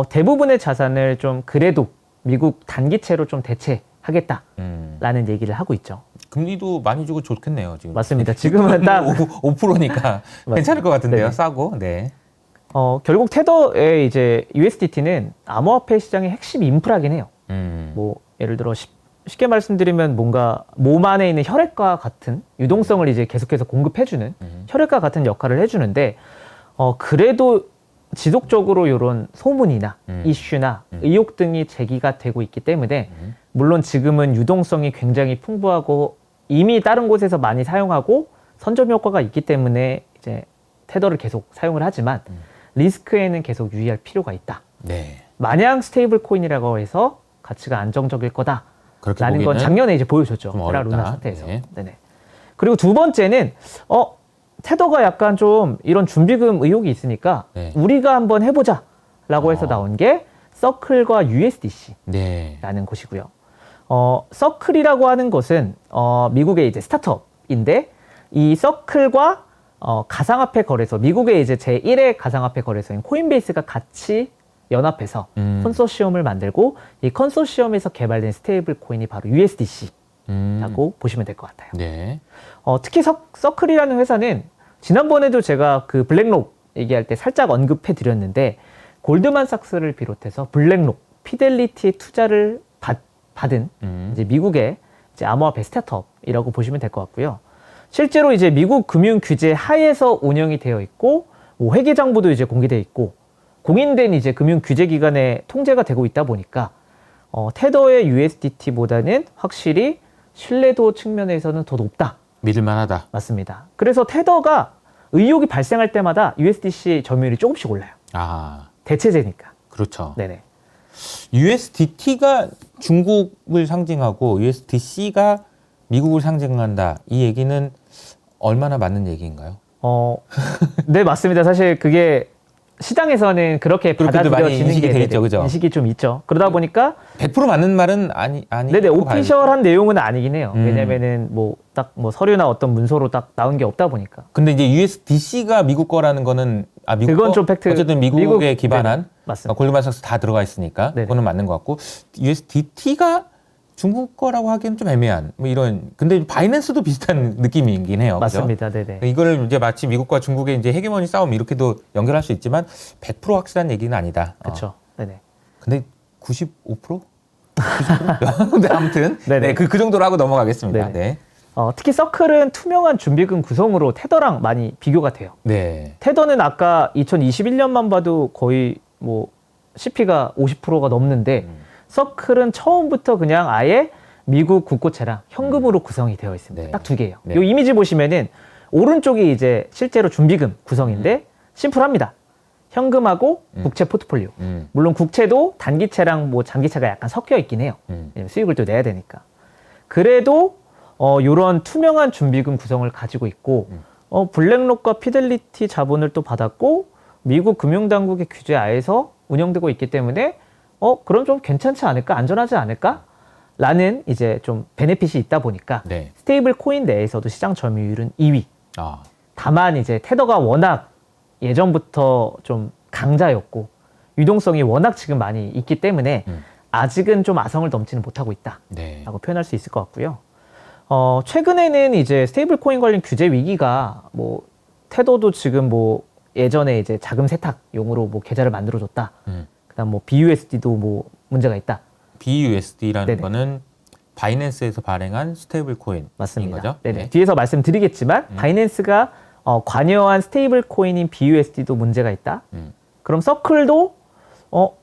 대부분의 자산을 좀 그래도 미국 단기채로 좀 대체하겠다라는 얘기를 하고 있죠. 금리도 많이 주고 좋겠네요. 지금. 맞습니다. 지금은 딱 5%니까 괜찮을 것 같은데요. 네네. 싸고. 네. 결국 테더의 이제 USDT는 암호화폐 시장의 핵심 인프라긴 해요. 뭐 예를 들어 쉽게 말씀드리면 뭔가 몸 안에 있는 혈액과 같은 유동성을 이제 계속해서 공급해주는 혈액과 같은 역할을 해주는데 그래도 지속적으로 이런 소문이나 이슈나 의혹 등이 제기가 되고 있기 때문에 물론 지금은 유동성이 굉장히 풍부하고 이미 다른 곳에서 많이 사용하고 선점 효과가 있기 때문에 이제 테더를 계속 사용을 하지만 리스크에는 계속 유의할 필요가 있다. 네. 마냥 스테이블 코인이라고 해서 가치가 안정적일 거다라는 건 작년에 이제 보여줬죠. 테라 루나 사태에서. 네. 네네. 그리고 두 번째는 테더가 약간 좀 이런 준비금 의혹이 있으니까 네. 우리가 한번 해보자라고 해서 나온 게 서클과 USDC라는 네. 곳이고요. 서클이라고 하는 것은 미국의 이제 스타트업인데 이 서클과 가상화폐 거래소, 미국의 이제 제1의 가상화폐 거래소인 코인베이스가 같이 연합해서 컨소시엄을 만들고 이 컨소시엄에서 개발된 스테이블 코인이 바로 USDC라고 보시면 될 것 같아요. 네. 특히 서클이라는 회사는 지난번에도 제가 그 블랙록 얘기할 때 살짝 언급해 드렸는데 골드만삭스를 비롯해서 블랙록, 피델리티의 투자를 받은 이제 미국의 이제 암호화폐 스타트업이라고 보시면 될 것 같고요. 실제로 이제 미국 금융 규제 하에서 운영이 되어 있고 뭐 회계 정보도 이제 공개되어 있고 공인된 이제 금융 규제 기관의 통제가 되고 있다 보니까 테더의 USDT보다는 확실히 신뢰도 측면에서는 더 높다. 믿을만하다. 맞습니다. 그래서 테더가 의혹이 발생할 때마다 USDC 점유율이 조금씩 올라요. 아, 대체제니까. 그렇죠. 네네. USDT가 중국을 상징하고 USDC가 미국을 상징한다. 이 얘기는 얼마나 맞는 얘기인가요? 네, 맞습니다. 사실 그게 시장에서는 그렇게 그렇게도 많이 받아들여지는 인식이 게 돼 있죠, 그죠? 인식이 좀 있죠. 그러다 보니까 100% 맞는 말은 아니. 네네, 오피셜한 내용은 아니긴 해요. 음. 왜냐면은 뭐 딱 뭐 서류나 어떤 문서로 딱 나온 게 없다 보니까. 근데 이제 USDC가 미국 거라는 거는 미국 그건 거? 좀 팩트. 어쨌든 미국에 기반한 네네, 맞습니다. 골드만삭스 다 들어가 있으니까 네네. 그거는 맞는 것 같고 USDT가 중국 거라고 하기엔 좀 애매한 뭐 이런. 근데 바이낸스도 비슷한 느낌이긴 해요. 그죠? 맞습니다. 네네. 이걸 이제 마치 미국과 중국의 이제 헤게모니 싸움 이렇게도 연결할 수 있지만 100% 확실한 얘기는 아니다. 그렇죠. 네네. 근데 95%? 90%? 네, 아무튼 네네. 네, 그 정도로 하고 넘어가겠습니다. 네네. 네. 특히 서클은 투명한 준비금 구성으로 테더랑 많이 비교가 돼요. 네. 테더는 아까 2021년만 봐도 거의 뭐 CP가 50%가 넘는데 서클은 처음부터 그냥 아예 미국 국고채랑 현금으로 구성이 되어 있습니다. 네. 딱 두 개예요. 네. 이 이미지 보시면은 오른쪽이 이제 실제로 준비금 구성인데 심플합니다. 현금하고 국채 포트폴리오. 물론 국채도 단기채랑 뭐 장기채가 약간 섞여 있긴 해요. 왜냐면 수익을 또 내야 되니까. 그래도 요런 투명한 준비금 구성을 가지고 있고 블랙록과 피델리티 자본을 또 받았고 미국 금융당국의 규제 하에서 운영되고 있기 때문에 그럼 좀 괜찮지 않을까? 안전하지 않을까? 라는 이제 좀 베네핏이 있다 보니까 네. 스테이블 코인 내에서도 시장 점유율은 2위. 아. 다만 이제 테더가 워낙 예전부터 좀 강자였고 유동성이 워낙 지금 많이 있기 때문에 아직은 좀 아성을 넘지는 못하고 있다. 네. 라고 표현할 수 있을 것 같고요. 최근에는 이제 스테이블 코인 관련 규제 위기가 뭐 테더도 지금 뭐 예전에 이제 자금 세탁용으로 뭐 계좌를 만들어줬다. 그다음 뭐 BUSD도 뭐 문제가 있다. BUSD라는 네네. 거는 바이낸스에서 발행한 스테이블 코인인 맞습니다. 거죠? 네네. 네. 뒤에서 말씀드리겠지만 바이낸스가 관여한 스테이블 코인인 BUSD도 문제가 있다. 그럼 서클도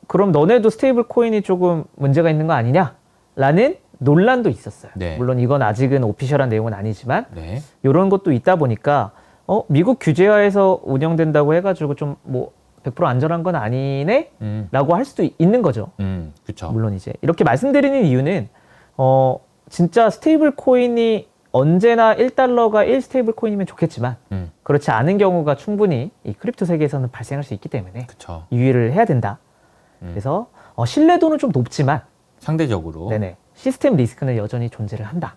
그럼 너네도 스테이블 코인이 조금 문제가 있는 거 아니냐라는 논란도 있었어요. 네. 물론 이건 아직은 오피셜한 내용은 아니지만 네. 이런 것도 있다 보니까 미국 규제하에서 운영된다고 해가지고 좀 뭐 100% 안전한 건 아니네? 라고 할 수도 있는 거죠. 그렇죠. 물론 이제 이렇게 말씀드리는 이유는 진짜 스테이블 코인이 언제나 1달러가 1 스테이블 코인이면 좋겠지만 그렇지 않은 경우가 충분히 이 크립토 세계에서는 발생할 수 있기 때문에 그렇죠. 유의를 해야 된다. 그래서 신뢰도는 좀 높지만 상대적으로 네네, 시스템 리스크는 여전히 존재를 한다.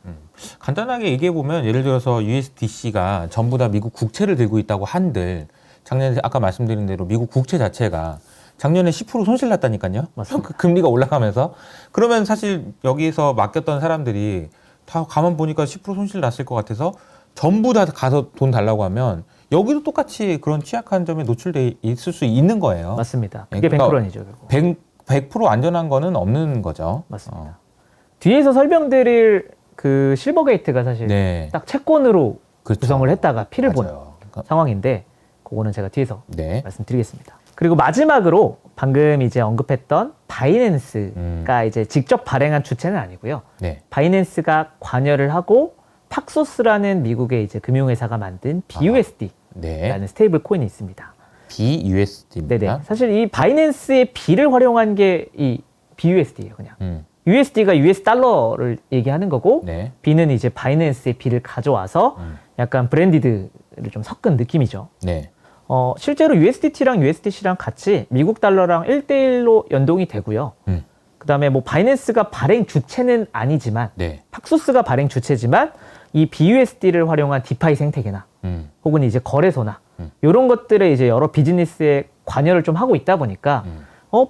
간단하게 얘기해 보면 예를 들어서 USDC가 전부 다 미국 국채를 들고 있다고 한들 작년에 아까 말씀드린 대로 미국 국채 자체가 작년에 10% 손실 났다니까요. 맞습니다. 금리가 올라가면서. 그러면 사실 여기서 맡겼던 사람들이 다 가만 보니까 10% 손실 났을 것 같아서 전부 다 가서 돈 달라고 하면 여기도 똑같이 그런 취약한 점에 노출돼 있을 수 있는 거예요. 맞습니다. 예, 그게 그러니까 뱅크런이죠. 결국. 100% 안전한 거는 없는 거죠. 맞습니다. 뒤에서 설명드릴 그 실버게이트가 사실 네. 딱 채권으로 그렇죠. 구성을 했다가 피를 본 맞아요. 그러니까 상황인데 그거는 제가 뒤에서 네. 말씀드리겠습니다. 그리고 마지막으로 방금 이제 언급했던 바이낸스가 이제 직접 발행한 주체는 아니고요. 네. 바이낸스가 관여를 하고 팍소스라는 미국의 이제 금융회사가 만든 BUSD라는 네. 스테이블 코인이 있습니다. BUSD입니다. 네네. 사실 이 바이낸스의 B를 활용한 게 이 BUSD예요, 그냥. USD가 US 달러를 얘기하는 거고, 네. B는 이제 바이낸스의 B를 가져와서 약간 브랜디드를 좀 섞은 느낌이죠. 네. 실제로 USDT랑 USDC랑 같이 미국 달러랑 1대1로 연동이 되고요. 그 다음에 뭐 바이낸스가 발행 주체는 아니지만, 네. 팍소스가 발행 주체지만, 이 BUSD를 활용한 디파이 생태계나, 혹은 이제 거래소나, 이런 것들에 이제 여러 비즈니스에 관여를 좀 하고 있다 보니까,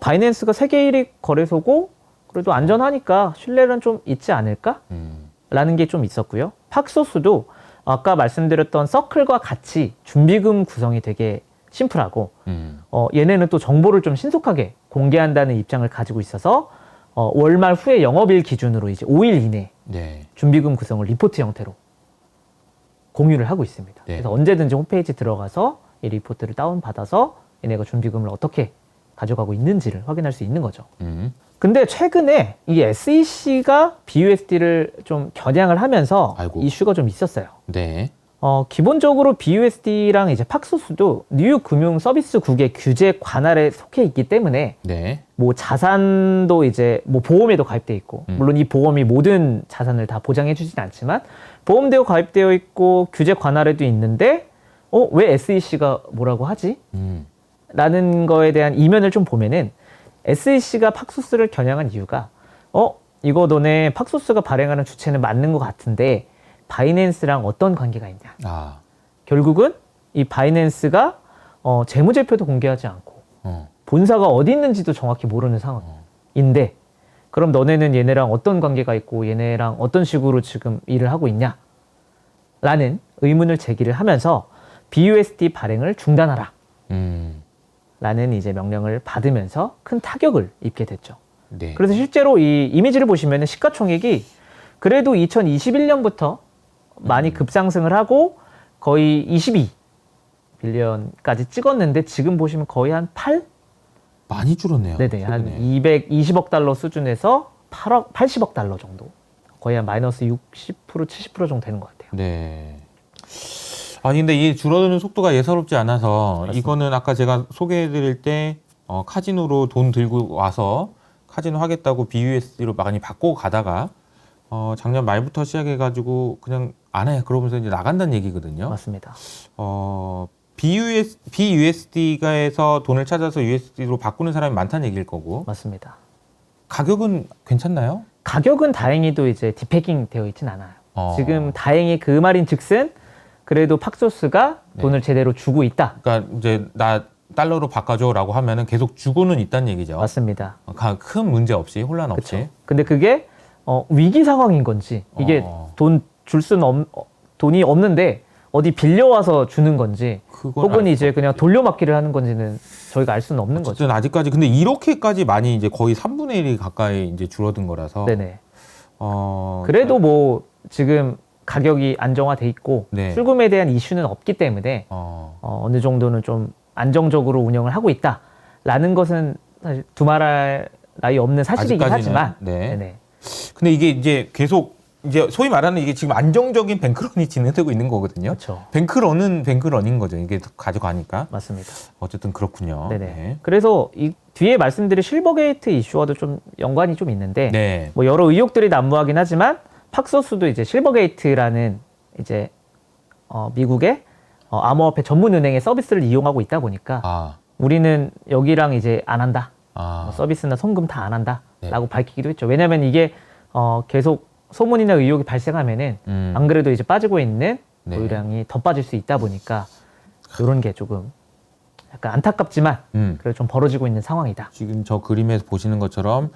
바이낸스가 세계 1위 거래소고, 그래도 안전하니까 신뢰는 좀 있지 않을까? 라는 게 좀 있었고요. 팍소스도 아까 말씀드렸던 서클과 같이 준비금 구성이 되게 심플하고, 얘네는 또 정보를 좀 신속하게 공개한다는 입장을 가지고 있어서, 월말 후에 영업일 기준으로 이제 5일 이내 네. 준비금 구성을 리포트 형태로 공유를 하고 있습니다. 네. 그래서 언제든지 홈페이지 들어가서 이 리포트를 다운받아서 얘네가 준비금을 어떻게 가져가고 있는지를 확인할 수 있는 거죠. 근데 최근에 이 SEC가 BUSD를 좀 겨냥을 하면서 아이고. 이슈가 좀 있었어요. 네. 기본적으로 BUSD랑 이제 팍소스도 뉴욕 금융 서비스국의 규제 관할에 속해 있기 때문에 네. 뭐 자산도 이제 뭐 보험에도 가입돼 있고 물론 이 보험이 모든 자산을 다 보장해 주진 않지만 보험되어 가입되어 있고 규제 관할에도 있는데 왜 SEC가 뭐라고 하지? 라는 거에 대한 이면을 좀 보면은 SEC가 팍소스를 겨냥한 이유가 이거 너네 팍소스가 발행하는 주체는 맞는 것 같은데 바이낸스랑 어떤 관계가 있냐. 결국은 이 바이낸스가 재무제표도 공개하지 않고 본사가 어디 있는지도 정확히 모르는 상황인데 그럼 너네는 얘네랑 어떤 관계가 있고 얘네랑 어떤 식으로 지금 일을 하고 있냐 라는 의문을 제기를 하면서 BUSD 발행을 중단하라 라는 이제 명령을 받으면서 큰 타격을 입게 됐죠. 네. 그래서 실제로 이 이미지를 보시면 시가총액이 그래도 2021년부터 많이 급상승을 하고 거의 22빌리언까지 찍었는데 지금 보시면 거의 한 8? 많이 줄었네요. 네네. 한 220억 달러 수준에서 80억 달러 정도. 거의 한 마이너스 60%, 70% 정도 되는 것 같아요. 네. 아니 근데 이 줄어드는 속도가 예사롭지 않아서 맞습니다. 이거는 아까 제가 소개해드릴 때 카지노로 돈 들고 와서 카지노 하겠다고 BUSD로 많이 바꾸고 가다가 작년 말부터 시작해가지고 그냥 안 해. 그러면서 이제 나간다는 얘기거든요. 맞습니다. BUSD가에서 돈을 찾아서 USD로 바꾸는 사람이 많다는 얘기일 거고. 맞습니다. 가격은 괜찮나요? 가격은 다행히도 이제 디패깅 되어 있진 않아요. 지금 다행히 그 말인 즉슨 그래도 팍소스가 돈을 제대로 주고 있다. 그러니까 이제 나 달러로 바꿔줘라고 하면은 계속 주고는 있다는 얘기죠. 맞습니다. 큰 문제 없이 혼란 없이. 그쵸. 근데 그게 위기 상황인 건지 이게 돈 줄 수는 돈이 없는데 어디 빌려와서 주는 건지 혹은 이제 그냥 돌려막기를 하는 건지는 저희가 알 수는 없는 거죠. 어쨌든 아직까지 근데 이렇게까지 많이 이제 거의 3분의 1이 가까이 이제 줄어든 거라서. 네네. 그래도 뭐 지금 가격이 안정화돼 있고 네. 출금에 대한 이슈는 없기 때문에 어느 정도는 좀 안정적으로 운영을 하고 있다라는 것은 사실 두말할 나위 없는 사실이긴 아직까지는, 하지만 네. 네네. 근데 이게 이제 계속 이제 소위 말하는 이게 지금 안정적인 뱅크런이 진행되고 있는 거거든요. 그렇죠. 뱅크런은 뱅크런인 거죠. 이게 가져가니까. 맞습니다. 어쨌든 그렇군요. 네네. 네. 그래서 이 뒤에 말씀드린 실버게이트 이슈와도 좀 연관이 좀 있는데 네. 뭐 여러 의혹들이 난무하긴 하지만 팍소스도 이제 실버게이트라는 이제 미국의 암호화폐 전문 은행의 서비스를 이용하고 있다 보니까 우리는 여기랑 이제 안 한다. 서비스나 송금 다 안 한다라고 밝히기도 했죠. 왜냐하면 이게 계속 소문이나 의혹이 발생하면은 안 그래도 이제 빠지고 있는 보유량이 더 빠질 수 있다 보니까 이런 게 조금 약간 안타깝지만 그래도 좀 벌어지고 있는 상황이다. 지금 저 그림에서 보시는 것처럼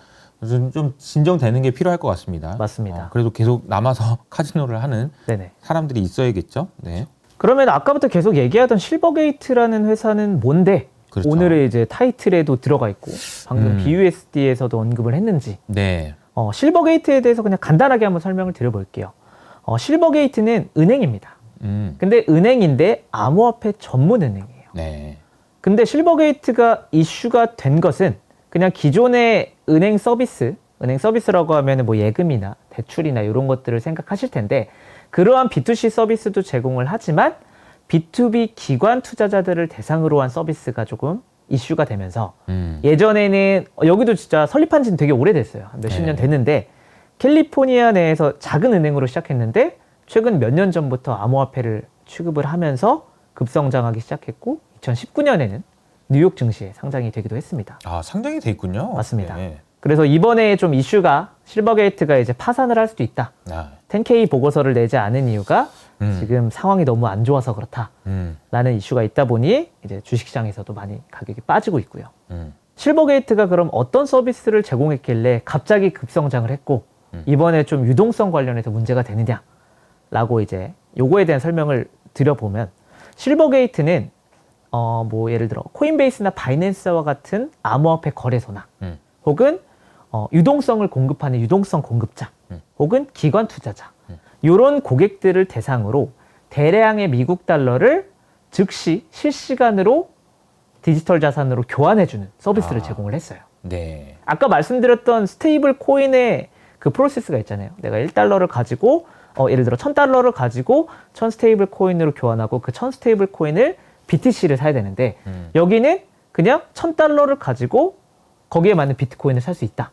좀 진정되는 게 필요할 것 같습니다. 맞습니다. 그래도 계속 남아서 카지노를 하는 네네. 사람들이 있어야겠죠. 네. 그러면 아까부터 계속 얘기하던 실버게이트라는 회사는 뭔데? 그렇죠. 오늘의 이제 타이틀에도 들어가 있고 방금 BUSD에서도 언급을 했는지 네. 실버게이트에 대해서 그냥 간단하게 한번 설명을 드려볼게요. 실버게이트는 은행입니다. 근데 은행인데 암호화폐 전문 은행이에요. 네. 근데 실버게이트가 이슈가 된 것은 그냥 기존의 은행 서비스라고 하면 뭐 예금이나 대출이나 이런 것들을 생각하실 텐데 그러한 B2C 서비스도 제공을 하지만 B2B 기관 투자자들을 대상으로 한 서비스가 조금 이슈가 되면서 예전에는 여기도 진짜 설립한 지는 되게 오래됐어요. 몇십 년 됐는데 캘리포니아 내에서 작은 은행으로 시작했는데 최근 몇 년 전부터 암호화폐를 취급을 하면서 급성장하기 시작했고 2019년에는 뉴욕 증시에 상장이 되기도 했습니다. 상장이 돼 있군요. 맞습니다. 네. 그래서 이번에 좀 이슈가 실버게이트가 이제 파산을 할 수도 있다. 10K 보고서를 내지 않은 이유가 지금 상황이 너무 안 좋아서 그렇다라는 이슈가 있다 보니 이제 주식시장에서도 많이 가격이 빠지고 있고요. 실버게이트가 그럼 어떤 서비스를 제공했길래 갑자기 급성장을 했고 이번에 좀 유동성 관련해서 문제가 되느냐라고 이제 요거에 대한 설명을 드려보면 실버게이트는 뭐 예를 들어 코인베이스나 바이낸스와 같은 암호화폐 거래소나 혹은 유동성을 공급하는 유동성 공급자 혹은 기관 투자자 이런 고객들을 대상으로 대량의 미국 달러를 즉시 실시간으로 디지털 자산으로 교환해주는 서비스를 제공을 했어요. 네. 아까 말씀드렸던 스테이블 코인의 그 프로세스가 있잖아요. 내가 1달러를 가지고 예를 들어 1000달러를 가지고 1000 스테이블 코인으로 교환하고 그 1000 스테이블 코인을 BTC를 사야 되는데 여기는 그냥 1000달러를 가지고 거기에 맞는 비트코인을 살 수 있다.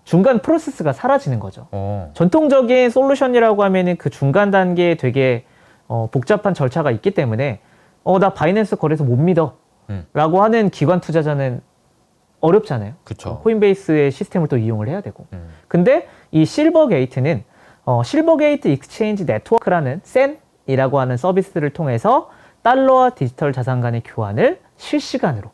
중간 프로세스가 사라지는 거죠. 전통적인 솔루션이라고 하면은 그 중간 단계에 되게 복잡한 절차가 있기 때문에 나 바이낸스 거래소 못 믿어 라고 하는 기관 투자자는 어렵잖아요. 그쵸. 코인베이스의 시스템을 또 이용을 해야 되고. 근데 이 실버게이트는 실버게이트 익스체인지 네트워크라는 센이라고 하는 서비스를 통해서 달러와 디지털 자산 간의 교환을 실시간으로.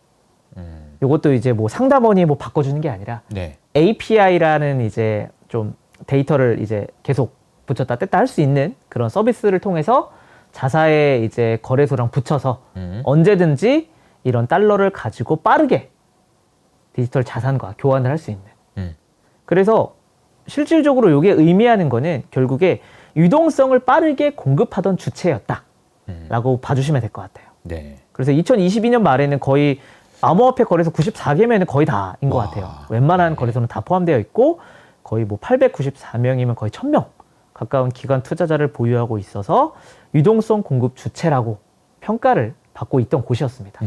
이것도 이제 뭐 상담원이 뭐 바꿔주는 게 아니라 네. API라는 이제 좀 데이터를 이제 계속 붙였다 뗐다 할 수 있는 그런 서비스를 통해서 자사의 이제 거래소랑 붙여서 언제든지 이런 달러를 가지고 빠르게 디지털 자산과 교환을 할 수 있는. 그래서 실질적으로 이게 의미하는 거는 결국에 유동성을 빠르게 공급하던 주체였다. 라고 봐주시면 될 것 같아요. 네. 그래서 2022년 말에는 거의 암호화폐 거래소 94개면은 거의 다인 것 같아요. 웬만한 거래소는 다 포함되어 있고 거의 뭐 894명이면 거의 1000명 가까운 기관 투자자를 보유하고 있어서 유동성 공급 주체라고 평가를 받고 있던 곳이었습니다.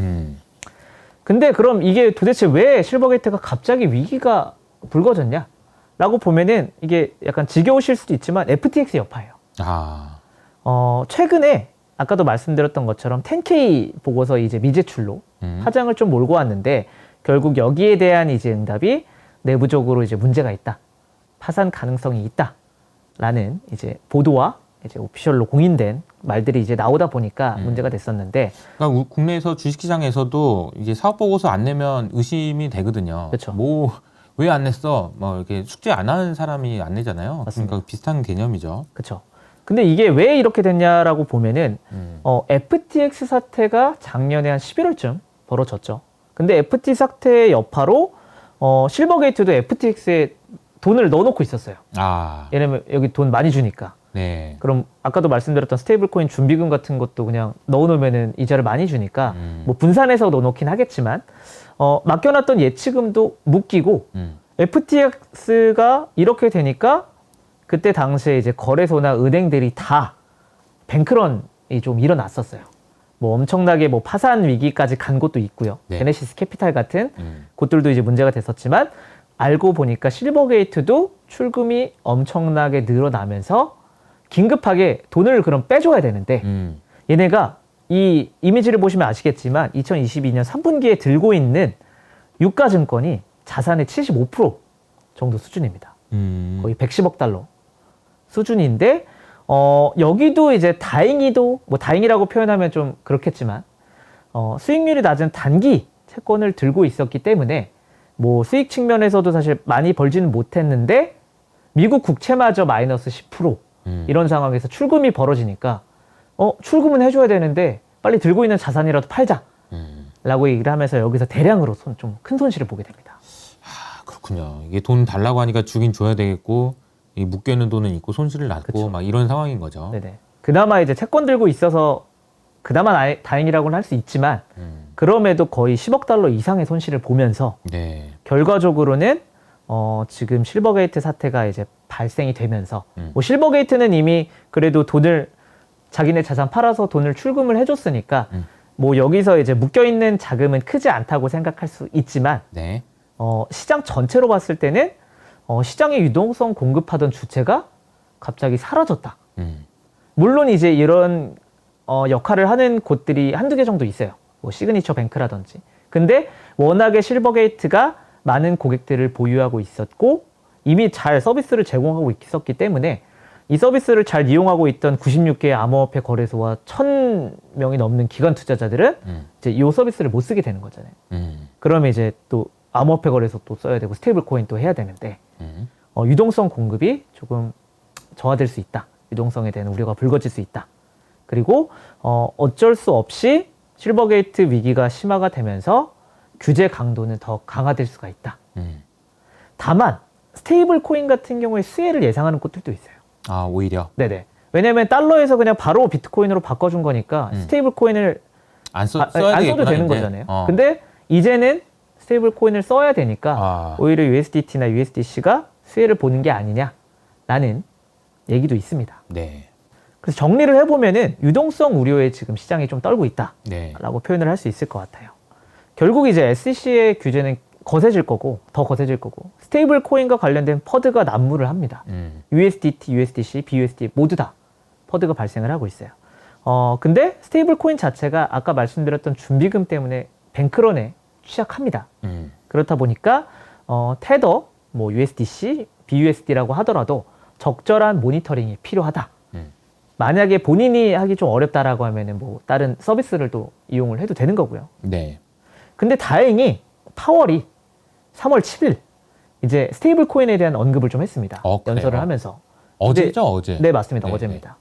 근데 그럼 이게 도대체 왜 실버게이트가 갑자기 위기가 불거졌냐? 라고 보면은 이게 약간 지겨우실 수도 있지만 FTX 여파예요. 최근에 아까도 말씀드렸던 것처럼 10K 보고서 이제 미제출로 파장을 좀 몰고 왔는데 결국 여기에 대한 이제 응답이 내부적으로 이제 문제가 있다. 파산 가능성이 있다. 라는 이제 보도와 이제 오피셜로 공인된 말들이 이제 나오다 보니까 문제가 됐었는데. 그러니까 국내에서 주식시장에서도 이제 사업 보고서 안 내면 의심이 되거든요. 그렇죠. 뭐 왜 안 냈어? 뭐 이렇게 숙제 안 하는 사람이 안 내잖아요. 맞습니다. 그러니까 비슷한 개념이죠. 그렇죠. 근데 이게 왜 이렇게 됐냐라고 보면은 FTX 사태가 작년에 한 11월쯤 벌어졌죠. 근데 FTX 사태의 여파로 실버게이트도 FTX에 돈을 넣어놓고 있었어요. 왜냐면 여기 돈 많이 주니까. 네. 그럼 아까도 말씀드렸던 스테이블코인 준비금 같은 것도 그냥 넣어놓으면은 이자를 많이 주니까 뭐 분산해서 넣어놓긴 하겠지만 맡겨놨던 예치금도 묶이고 FTX가 이렇게 되니까 그때 당시에 이제 거래소나 은행들이 다 뱅크런이 좀 일어났었어요. 뭐 엄청나게 뭐 파산 위기까지 간 곳도 있고요. 네. 제네시스 캐피탈 같은 곳들도 이제 문제가 됐었지만 알고 보니까 실버게이트도 출금이 엄청나게 늘어나면서 긴급하게 돈을 그럼 빼줘야 되는데 얘네가 이 이미지를 보시면 아시겠지만 2022년 3분기에 들고 있는 유가증권이 자산의 75% 정도 수준입니다. 거의 110억 달러 수준인데 여기도 이제 다행히도 뭐 다행이라고 표현하면 좀 그렇겠지만 수익률이 낮은 단기 채권을 들고 있었기 때문에 뭐 수익 측면에서도 사실 많이 벌지는 못했는데 미국 국채마저 마이너스 10% 이런 상황에서 출금이 벌어지니까 출금은 해줘야 되는데 빨리 들고 있는 자산이라도 팔자 라고 얘기를 하면서 여기서 대량으로 좀 큰 손실을 보게 됩니다. 그렇군요. 이게 돈 달라고 하니까 주긴 줘야 되겠고 이 묶여있는 돈은 있고 손실을 났고 그쵸. 막 이런 상황인 거죠. 네네. 그나마 이제 채권 들고 있어서 그나마 다행이라고는 할 수 있지만 그럼에도 거의 10억 달러 이상의 손실을 보면서 네. 결과적으로는 지금 실버게이트 사태가 이제 발생이 되면서 뭐 실버게이트는 이미 그래도 돈을 자기네 자산 팔아서 돈을 출금을 해줬으니까 뭐 여기서 이제 묶여있는 자금은 크지 않다고 생각할 수 있지만 네. 시장 전체로 봤을 때는 시장의 유동성 공급하던 주체가 갑자기 사라졌다. 물론 이제 이런 역할을 하는 곳들이 한두 개 정도 있어요. 뭐 시그니처 뱅크라든지. 근데 워낙에 실버게이트가 많은 고객들을 보유하고 있었고 이미 잘 서비스를 제공하고 있었기 때문에 이 서비스를 잘 이용하고 있던 96개의 암호화폐 거래소와 1000명이 넘는 기관 투자자들은 이제 이 서비스를 못 쓰게 되는 거잖아요. 그러면 이제 또 암호화폐 거래소 또 써야 되고 스테이블 코인 또 해야 되는데 유동성 공급이 조금 저하될 수 있다. 유동성에 대한 우려가 불거질 수 있다. 그리고 어쩔 수 없이 실버게이트 위기가 심화가 되면서 규제 강도는 더 강화될 수가 있다. 다만 스테이블 코인 같은 경우에 수혜를 예상하는 곳들도 있어요. 오히려. 네네. 왜냐면 달러에서 그냥 바로 비트코인으로 바꿔준 거니까 스테이블 코인을 써야 안 써도 되겠구나, 되는 이제. 거잖아요. 근데 이제는 스테이블 코인을 써야 되니까 오히려 USDT나 USDC가 수혜를 보는 게 아니냐라는 얘기도 있습니다. 네. 그래서 정리를 해보면은 유동성 우려에 지금 시장이 좀 떨고 있다라고 네. 표현을 할 수 있을 것 같아요. 결국 이제 SEC의 규제는 거세질 거고 더 거세질 거고 스테이블 코인과 관련된 퍼드가 난무를 합니다. USDT, USDC, BUSD 모두 다 퍼드가 발생을 하고 있어요. 근데 스테이블 코인 자체가 아까 말씀드렸던 준비금 때문에 뱅크런에 취약합니다. 그렇다 보니까 테더, 뭐 USDC, BUSD라고 하더라도 적절한 모니터링이 필요하다. 만약에 본인이 하기 좀 어렵다라고 하면은 뭐 다른 서비스를 또 이용을 해도 되는 거고요. 네. 근데 다행히 파월이 3월 7일 이제 스테이블 코인에 대한 언급을 좀 했습니다. 그래요? 연설을 하면서. 어제죠, 어제. 네, 맞습니다. 네, 어제입니다.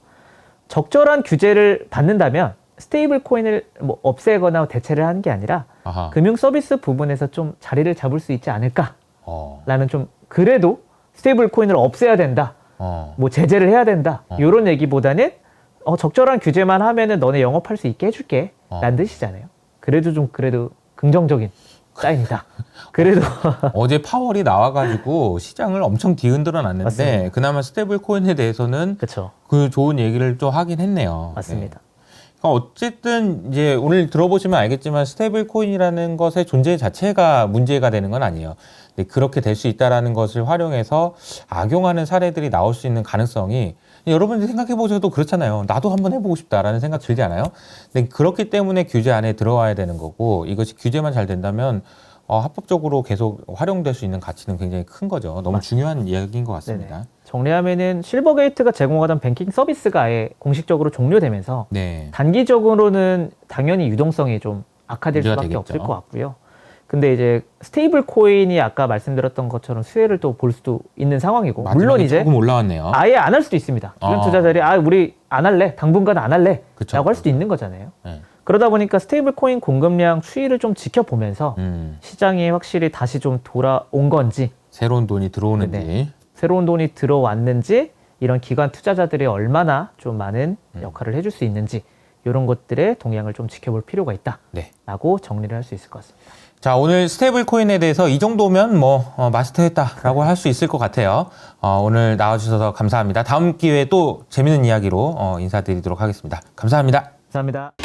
적절한 규제를 받는다면 스테이블 코인을 뭐 없애거나 대체를 하는 게 아니라 아하. 금융 서비스 부분에서 좀 자리를 잡을 수 있지 않을까라는 어. 좀 그래도 스테이블 코인을 없애야 된다. 뭐 제재를 해야 된다. 이런 얘기보다는 적절한 규제만 하면은 너네 영업할 수 있게 해줄게 라는 뜻이잖아요. 그래도 좀 그래도 긍정적인 사인이다. 그래도 어제 파월이 나와가지고 시장을 엄청 뒤흔들어 놨는데 맞습니다. 그나마 스테이블 코인에 대해서는 그렇죠. 그 좋은 얘기를 또 하긴 했네요. 맞습니다. 네. 그러니까 어쨌든 이제 오늘 들어보시면 알겠지만 스테이블 코인이라는 것의 존재 자체가 문제가 되는 건 아니에요. 근데 그렇게 될 수 있다라는 것을 활용해서 악용하는 사례들이 나올 수 있는 가능성이 여러분들 생각해 보셔도 그렇잖아요. 나도 한번 해보고 싶다라는 생각 들지 않아요? 근데 그렇기 때문에 규제 안에 들어와야 되는 거고 이것이 규제만 잘 된다면 합법적으로 계속 활용될 수 있는 가치는 굉장히 큰 거죠. 너무 중요한 이야기인 것 같습니다. 네네. 정리하면은 실버게이트가 제공하던 뱅킹 서비스가 아예 공식적으로 종료되면서 네. 단기적으로는 당연히 유동성이 좀 악화될 문제가 수밖에 되겠죠. 없을 것 같고요. 근데 이제 스테이블 코인이 아까 말씀드렸던 것처럼 수혜를 또 볼 수도 있는 상황이고 물론 마지막에 이제 조금 올라왔네요. 아예 안 할 수도 있습니다. 기존 투자자들이 우리 안 할래 당분간 안 할래 그쵸. 라고 할 수도 있는 거잖아요. 네. 그러다 보니까 스테이블 코인 공급량 추이를 좀 지켜보면서 시장이 확실히 다시 좀 돌아온 건지 새로운 돈이 들어오는지. 네. 새로운 돈이 들어왔는지 이런 기관 투자자들이 얼마나 좀 많은 역할을 해줄 수 있는지 이런 것들의 동향을 좀 지켜볼 필요가 있다라고 정리를 할 수 있을 것 같습니다. 자, 오늘 스테이블 코인에 대해서 이 정도면 마스터했다라고 할 수 있을 것 같아요. 오늘 나와주셔서 감사합니다. 다음 기회에 또 재밌는 이야기로 인사드리도록 하겠습니다. 감사합니다. 감사합니다.